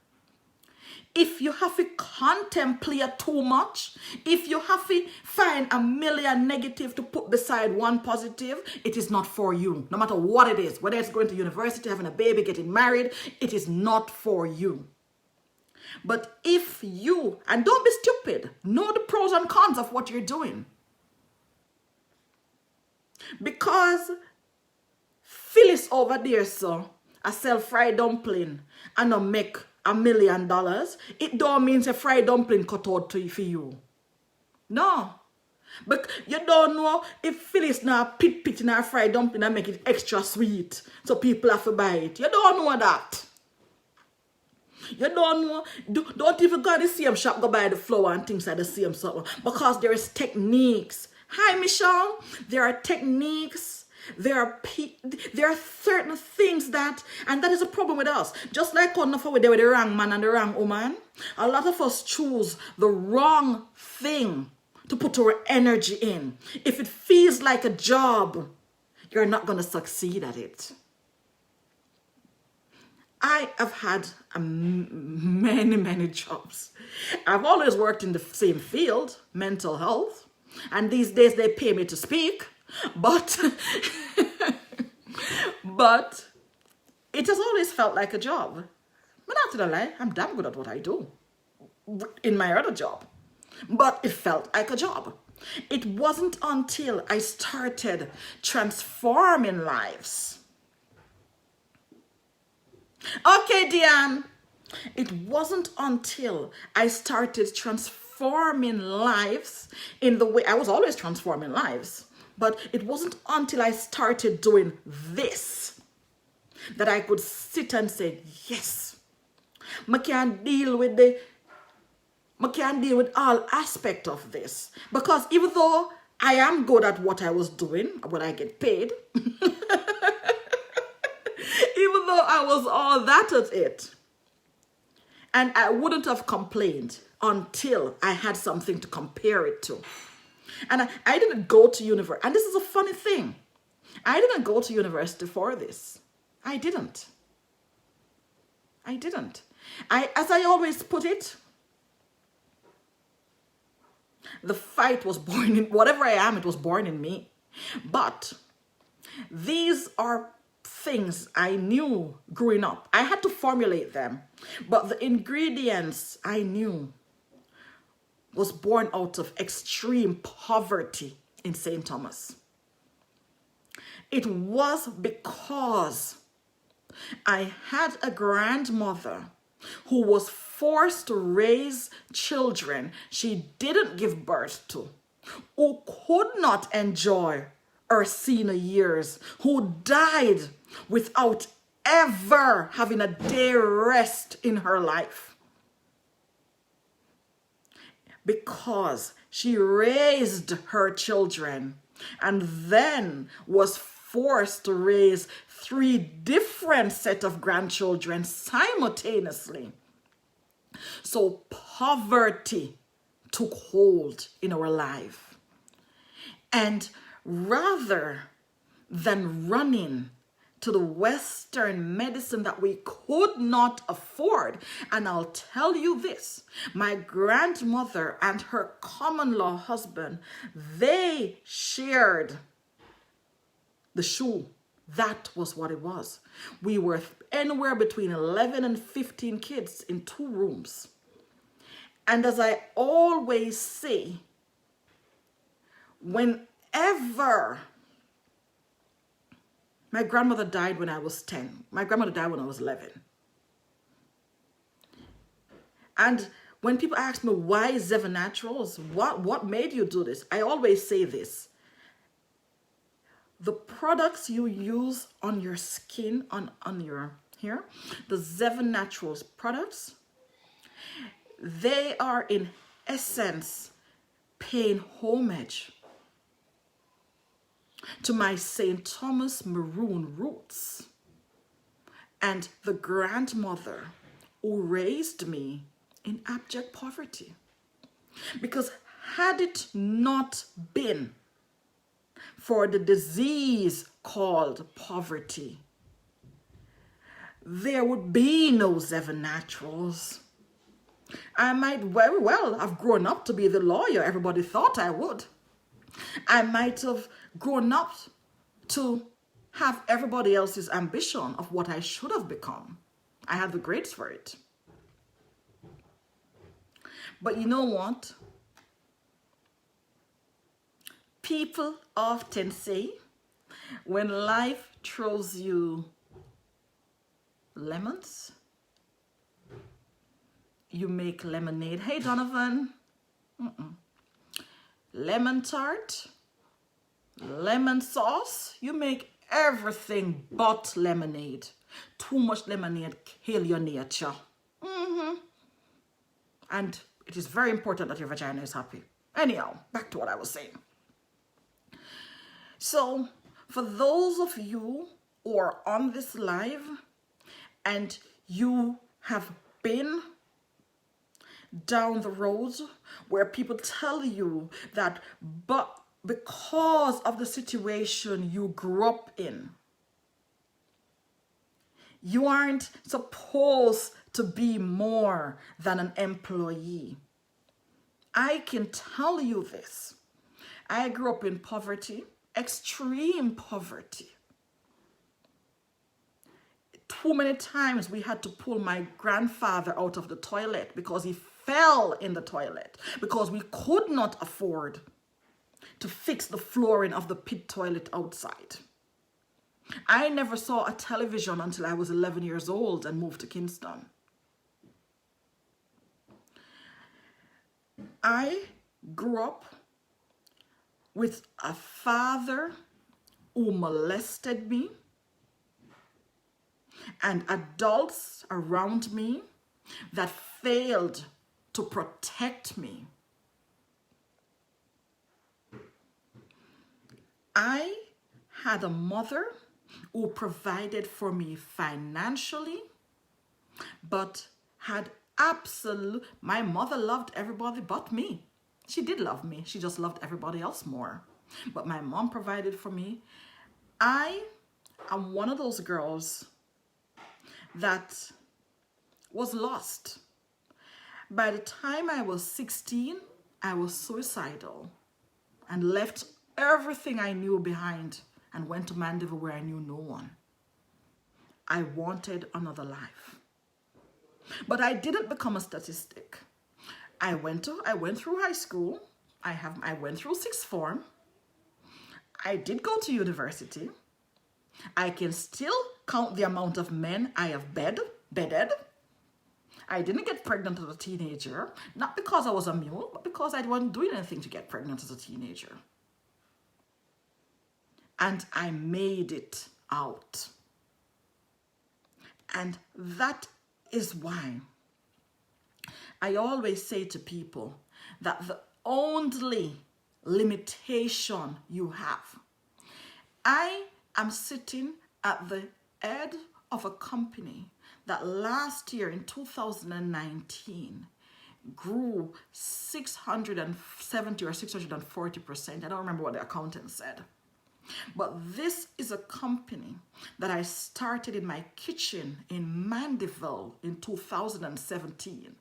If you have to contemplate too much, if you have to find a million negative to put beside one positive, it is not for you. No matter what it is, whether it's going to university, having a baby, getting married, it is not for you. But if you, and don't be stupid, know the pros and cons of what you're doing. Because Phyllis over there, so I sell fried dumpling and I make $1 million, it don't mean a fried dumpling cut out for you. No. But you don't know if Phyllis now pit in her fried dumpling and make it extra sweet so people have to buy it. You don't know that. You don't know. Don't even go to the same shop, go buy the flour and things like the same something. Because there is techniques. Hi, Michelle. There are techniques. There are certain things that, and that is a problem with us. Just like on the with the wrong man and the wrong woman, a lot of us choose the wrong thing to put our energy in. If it feels like a job, you're not going to succeed at it. I have had many jobs. I've always worked in the same field, mental health. And these days they pay me to speak. But, but it has always felt like a job. But not to lie, I'm damn good at what I do in my other job. But it felt like a job. It wasn't until I started transforming lives. Okay, Deanne. It wasn't until I started transforming lives in the way I was always transforming lives, but it wasn't until I started doing this that I could sit and say, yes, I can deal with all aspect of this. Because even though I am good at what I was doing, when I get paid, even though I was all that at it, and I wouldn't have complained until I had something to compare it to. And I didn't go to university. And this is a funny thing. I didn't go to university for this. I didn't. As I always put it, the fight was born in, whatever I am, it was born in me. But these are things I knew growing up. I had to formulate them. But the ingredients I knew was born out of extreme poverty in St. Thomas. It was because I had a grandmother who was forced to raise children she didn't give birth to, who could not enjoy her senior years, who died without ever having a day rest in her life. Because she raised her children and then was forced to raise 3 different sets of grandchildren simultaneously. So poverty took hold in our life. And rather than running to the Western medicine that we could not afford, and I'll tell you this, my grandmother and her common-law husband, they shared the shoe. That was what it was. We were anywhere between 11 and 15 kids in 2 rooms. And as I always say, whenever my grandmother died when I was 10, my grandmother died when I was 11. And when people ask me why Zeva Naturals, what made you do this? I always say this. The products you use on your skin, on your hair, the Zeva Naturals products, they are in essence paying homage to my St. Thomas Maroon roots and the grandmother who raised me in abject poverty. Because had it not been for the disease called poverty, there would be no Zeva Naturals. I might very well have grown up to be the lawyer everybody thought I would. I might have grown up to have everybody else's ambition of what I should have become. I had the grades for it. But you know what? People often say, when life throws you lemons, you make lemonade. Hey, Donovan. Lemon tart, lemon sauce, you make everything but lemonade. Too much lemonade kill your nature. And it is very important that your vagina is happy. Anyhow, back to what I was saying. So, for those of you who are on this live and you have been down the road where people tell you that but because of the situation you grew up in, you aren't supposed to be more than an employee. I can tell you this. I grew up in poverty. extreme poverty. Too many times we had to pull my grandfather out of the toilet because he fell in the toilet, because we could not afford to fix the flooring of the pit toilet outside. I never saw a television until I was 11 years old and moved to Kingston. I grew up with a father who molested me and adults around me that failed to protect me. I had a mother who provided for me financially, but had my mother loved everybody but me. She did love me. She just loved everybody else more. But my mom provided for me. I am one of those girls that was lost. By the time I was 16, I was suicidal and left everything I knew behind and went to Mandeville where I knew no one. I wanted another life. But I didn't become a statistic. I went through high school. I went through sixth form. I did go to university. I can still count the amount of men I have bedded. I didn't get pregnant as a teenager, not because I was a mule, but because I wasn't doing anything to get pregnant as a teenager. And I made it out. And that is why I always say to people that the only limitation you have. I am sitting at the head of a company that last year in 2019 grew 670 or 640%. I don't remember what the accountant said. But this is a company that I started in my kitchen in Mandeville in 2017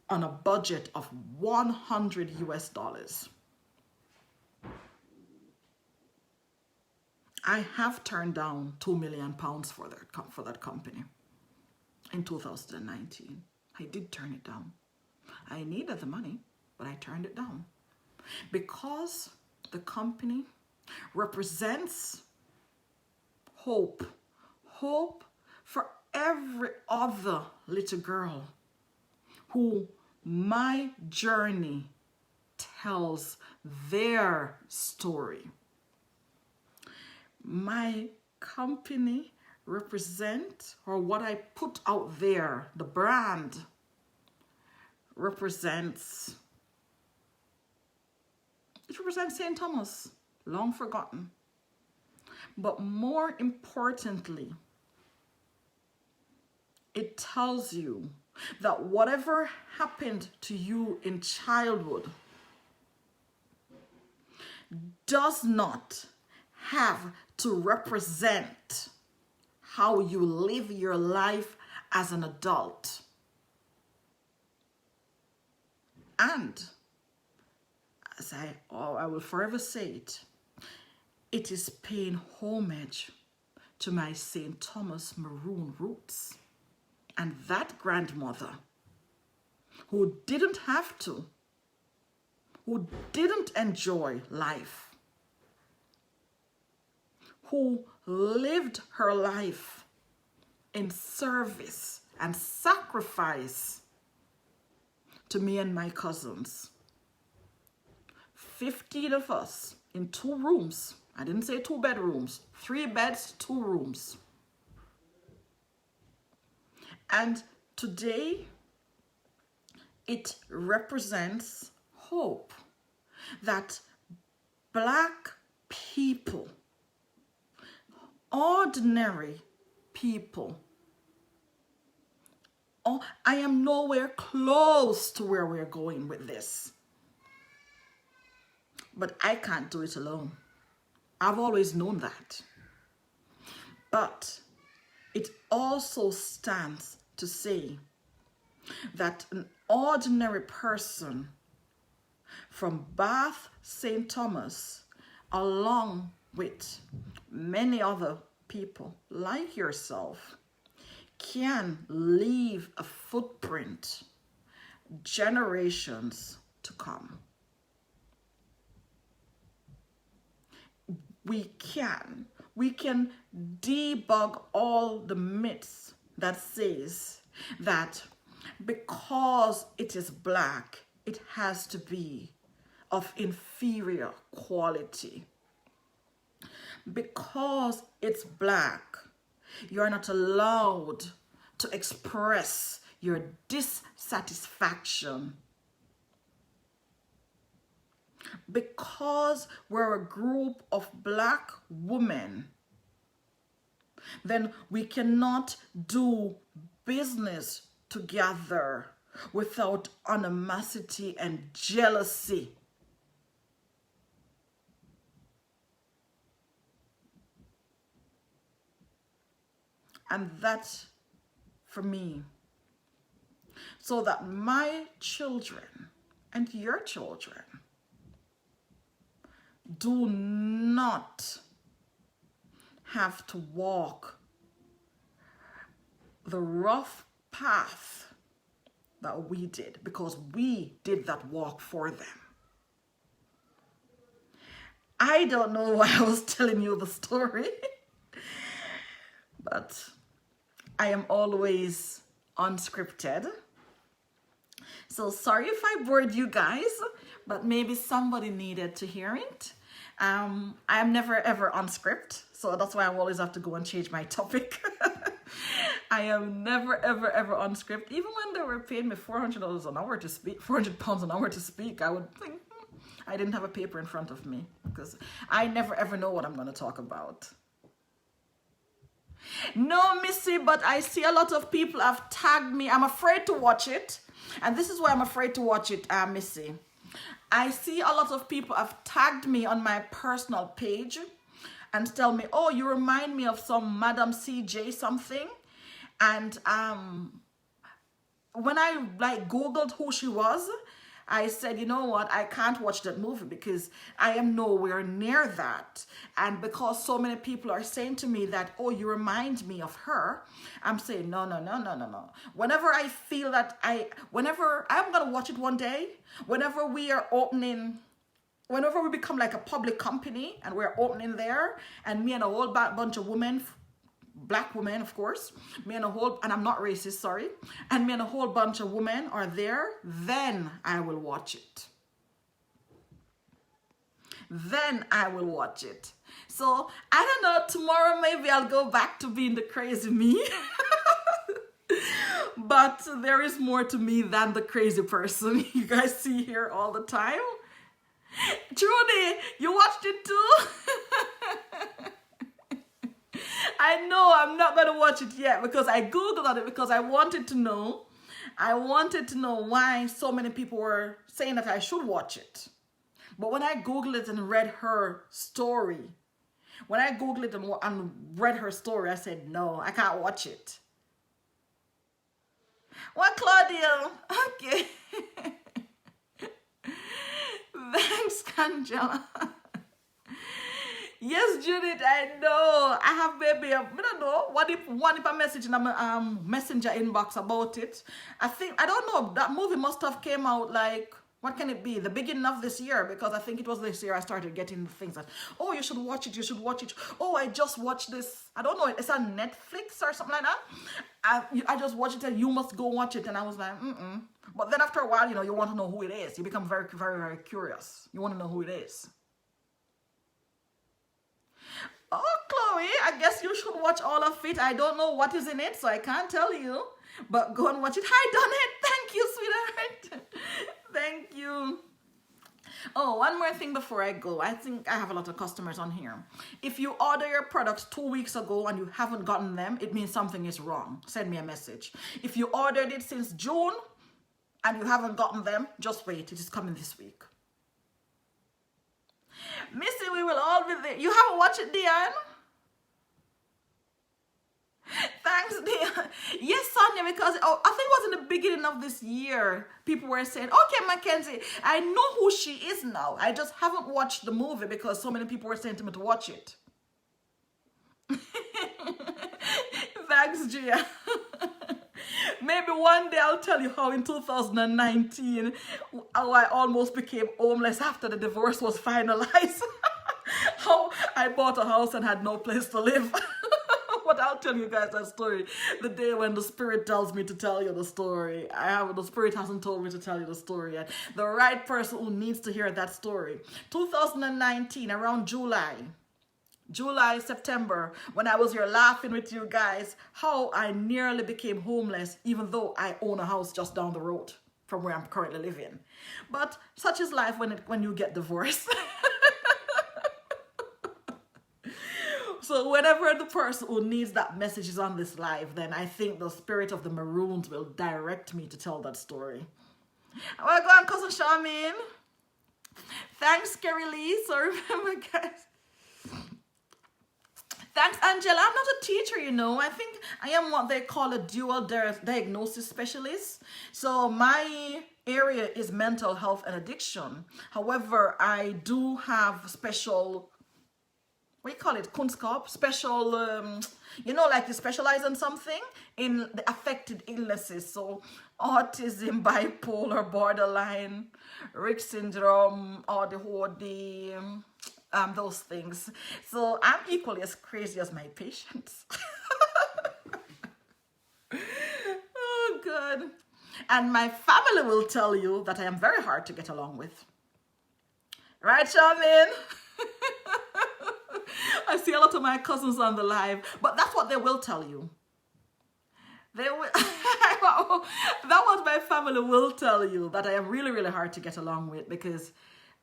on a budget of $100 US. I have turned down £2 million for that company in 2019. I did turn it down. I needed the money, but I turned it down because the company represents hope for every other little girl who my journey tells their story. My company represents, or what I put out there, the brand represents St. Thomas, long forgotten. But more importantly, it tells you that whatever happened to you in childhood does not have to represent how you live your life as an adult. And as I will forever say it, it is paying homage to my St. Thomas Maroon roots and that grandmother who didn't have to, who didn't enjoy life, who lived her life in service and sacrifice to me and my cousins. 15 of us in 2 rooms. I didn't say 2 bedrooms, 3 beds, 2 rooms. And today, it represents hope that Black people, ordinary people, I am nowhere close to where we're going with this. But I can't do it alone. I've always known that. But it also stands to say that an ordinary person from Bath, St. Thomas, along with many other people like yourself, can leave a footprint generations to come. We can debug all the myths that says that because it is black, it has to be of inferior quality. Because it's black, you're not allowed to express your dissatisfaction. Because we're a group of black women, then we cannot do business together without animosity and jealousy. And that's for me, so that my children and your children do not have to walk the rough path that we did, because we did that walk for them. I don't know why I was telling you the story, but I am always unscripted. So sorry if I bored you guys, but maybe somebody needed to hear it. I am never ever on script, so that's why I always have to go and change my topic. I am never ever on script. Even when they were paying me $400 an hour to speak, £400 an hour to speak, I would think I didn't have a paper in front of me, because I never ever know what I'm going to talk about. No, Missy, but I see a lot of people have tagged me. I'm afraid to watch it, and this is why I'm afraid to watch it, Missy. I see a lot of people have tagged me on my personal page and tell me, oh, you remind me of some Madam CJ something. And when I Googled who she was, I said, you know what, I can't watch that movie because I am nowhere near that. And because so many people are saying to me that, oh, you remind me of her, I'm saying, no. Whenever I feel that whenever I'm going to watch it one day, whenever we become like a public company and we're opening there, and me and a whole bunch of women, black women, of course, and I'm not racist, sorry, and me and a whole bunch of women are there, then I will watch it. So, I don't know, tomorrow maybe I'll go back to being the crazy me. But there is more to me than the crazy person you guys see here all the time. Trudy, you watched it too? I know I'm not going to watch it yet because I Googled on it because I wanted to know. Why so many people were saying that I should watch it. But when I Googled it and read her story, I said, no, I can't watch it. What, Claudia? Okay. Thanks, Angela. Yes, Judith, I know. I have maybe, I don't know, what if I message in a messenger inbox about it? I don't know, that movie must have came out like, what can it be? The beginning of this year, because I think it was this year I started getting things that, oh, you should watch it. Oh, I just watched this. I don't know, it's on Netflix or something like that. I just watched it and you must go watch it. And I was like, But then after a while, you want to know who it is. You become very, very, very curious. You want to know who it is. Oh, Chloe, I guess you should watch all of it. I don't know what is in it, so I can't tell you. But go and watch it. Hi, Donette. Thank you, sweetheart. Thank you. Oh, one more thing before I go. I think I have a lot of customers on here. If you order your products 2 weeks ago and you haven't gotten them, it means something is wrong. Send me a message. If you ordered it since June and you haven't gotten them, just wait. It is coming this week. Missy, we will all be there. You haven't watched it, Diane? Thanks, dear. Yes, Sonia, because I think it was in the beginning of this year, people were saying, okay, Mackenzie, I know who she is now. I just haven't watched the movie because so many people were saying to me to watch it. Thanks, Gia. Maybe one day I'll tell you how in 2019, how I almost became homeless after the divorce was finalized. How I bought a house and had no place to live. But I'll tell you guys that story the day when the Spirit tells me to tell you the story. The Spirit hasn't told me to tell you the story yet. The right person who needs to hear that story. 2019, around July, September, when I was here laughing with you guys, how I nearly became homeless, even though I own a house just down the road from where I'm currently living. But such is life when you get divorced. So whenever the person who needs that message is on this live, then I think the Spirit of the Maroons will direct me to tell that story. Well, go on, Cousin Charmaine. Thanks, Kerry Lee. So remember, guys. Thanks, Angela. I'm not a teacher, you know. I think I am what they call a dual diagnosis specialist. So my area is mental health and addiction. However, I do have special, what do you call it, Kunskap, special, like you specialize in something in the affected illnesses. So autism, bipolar, borderline, Rick syndrome, ADHD, those things. So I'm equally as crazy as my patients. Oh, God. And my family will tell you that I am very hard to get along with. Right, Charmaine? I see a lot of my cousins on the live, but that's what they will tell you. They will. That what my family will tell you, that I am really, really hard to get along with because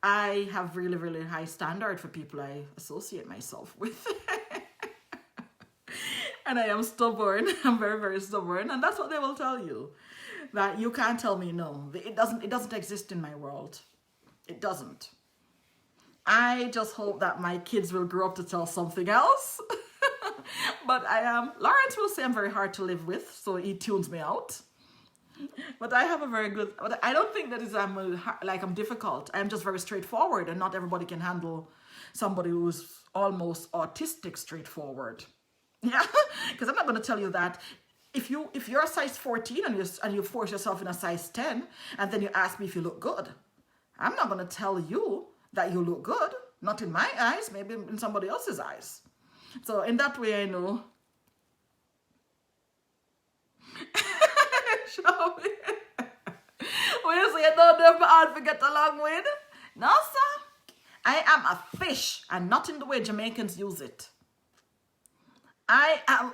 I have really, really high standard for people I associate myself with. And I am stubborn. I'm very, very stubborn. And that's what they will tell you. That you can't tell me no. It doesn't exist in my world. It doesn't. I just hope that my kids will grow up to tell something else. But Lawrence will say I'm very hard to live with, so he tunes me out. But I have a very good, I don't think that I'm difficult. I'm just very straightforward, and not everybody can handle somebody who's almost autistic straightforward. Yeah, because I'm not going to tell you that if you're a size 14 and you force yourself in a size 10, and then you ask me if you look good, I'm not going to tell you that you look good. Not in my eyes, maybe in somebody else's eyes. So in that way, I know. When you say you don't know if hard to get along with? No, sir. I am a fish, and not in the way Jamaicans use it. I am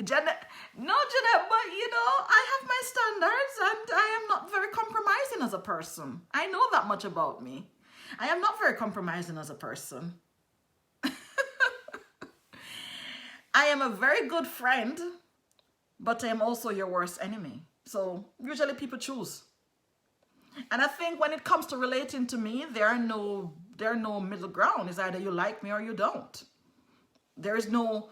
Janet. No, Janet, but I have my standards, and I am not very compromising as a person. I know that much about me. I am not very compromising as a person. I am a very good friend, but I am also your worst enemy. So usually people choose. And I think when it comes to relating to me, there are no middle ground. It's either you like me or you don't. There is no,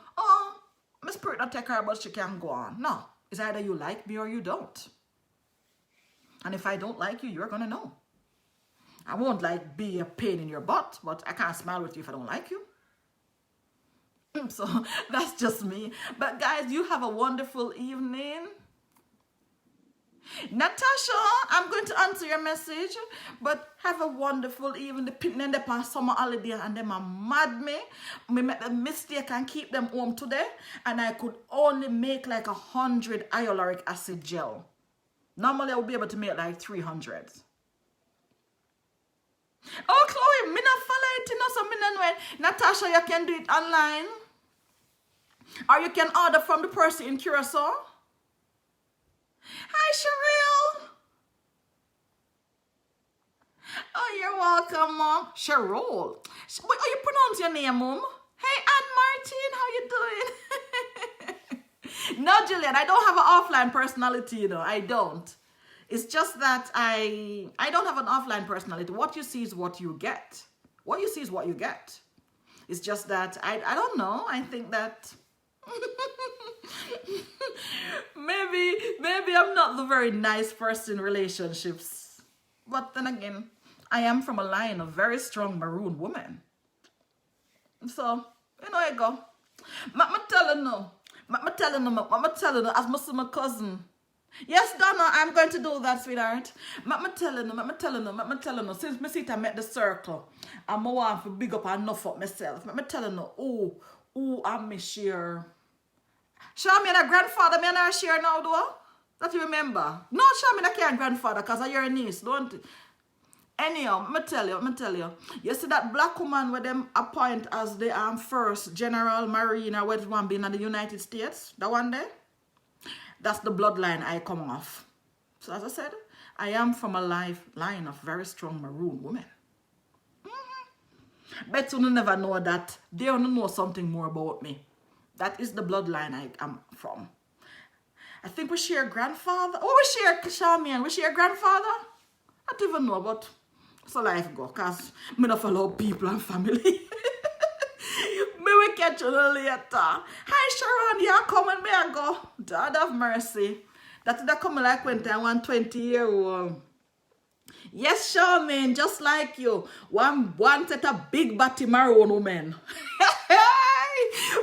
my spirit not take her, but she can go on. No, it's either you like me or you don't. And if I don't like you, you're gonna know. I won't be a pain in your butt, but I can't smile with you if I don't like you. So that's just me. But guys, you have a wonderful evening. Natasha, I'm going to answer your message, but have a wonderful evening. The people they on summer holiday and them are mad me. Me make the mistake and keep them home today, and I could only make like 100 hyaluronic acid gel. Normally I would be able to make like 300. Oh, Chloe, me not follow it, so me not know. Natasha, you can do it online, or you can order from the person in Curacao. Hi, Cheryl. Oh, you're welcome, Mom. Cheryl. Wait, how you pronounce your name, Mom? Hey, Ann Martin, how you doing? No, Julian, I don't have an offline personality, I don't. It's just that I don't have an offline personality. What you see is what you get. What you see is what you get. It's just that I don't know. I think that maybe I'm not the very nice person in relationships. But then again, I am from a line of very strong maroon women. So, you know you go. I'm telling you, as my cousin. Yes, Donna, I'm going to do that, sweetheart. I'm telling you, since me sit and met the circle, I'm want to big up and enough up myself. I'm telling you, I'm me share. Show me a grandfather, me and her share now, though. That you remember? No, show me that your grandfather, because I'm your niece, don't it? Anyhow, me tell you. You see that black woman where them appoint as the first General Marine or what one being in the United States? That one there? That's the bloodline I come off. So as I said, I am from a line of very strong maroon women. Bet you never know that. They don't know something more about me. That is the bloodline I am from. I think we share grandfather. Oh, we share Charmian. We share grandfather. I don't even know, but so life go. Because I don't follow people and family. Me will catch you later. Hi Sharon, you come and me I go. God have mercy. That come like when I want 20-year-old. Yes, Charmaine, just like you. One set of big batty maroon woman.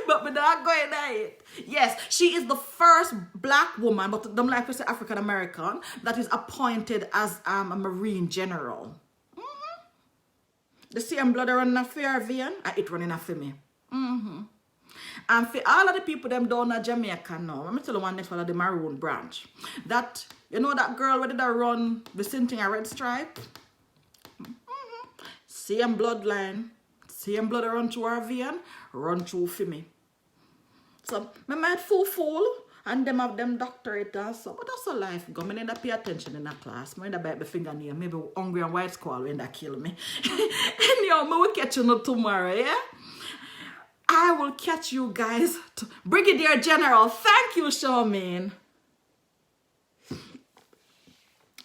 But we're not going at it. Yes, she is the first black woman, but them like we say African American, that is appointed as a Marine General. The same blood running a fair vein, it running a for me. And for all of the people them down in Jamaica now, let me tell you one next one of the Maroon branch. That, you know that girl where did I run Vicinity a red stripe? Same bloodline. Same blood run through her vein, run through for me. So, I might fool, and them have them doctorate and so, but that's a life go. I need to pay attention in that class. I need to bite my fingernail. Maybe hungry and white squall when that kill me. Anyhow, I will catch you tomorrow, yeah? I will catch you guys. Brigadier General, thank you, Charmaine.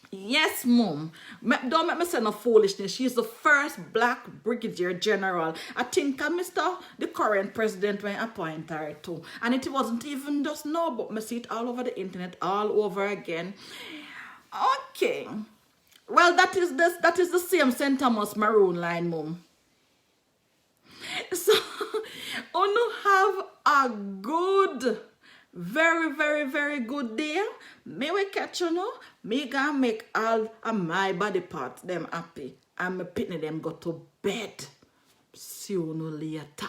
Yes, Mom. Don't make me say no foolishness. She's the first black Brigadier General. I think the current president when appoint her too. And it wasn't even just now, but I see it all over the internet, all over again. Okay. Well, that is the same St. Thomas Maroon line, Mom. So, you have a good, very, very, very good day. May we catch you now. Me gonna make all of my body parts them happy. And me pitney them go to bed. See you later.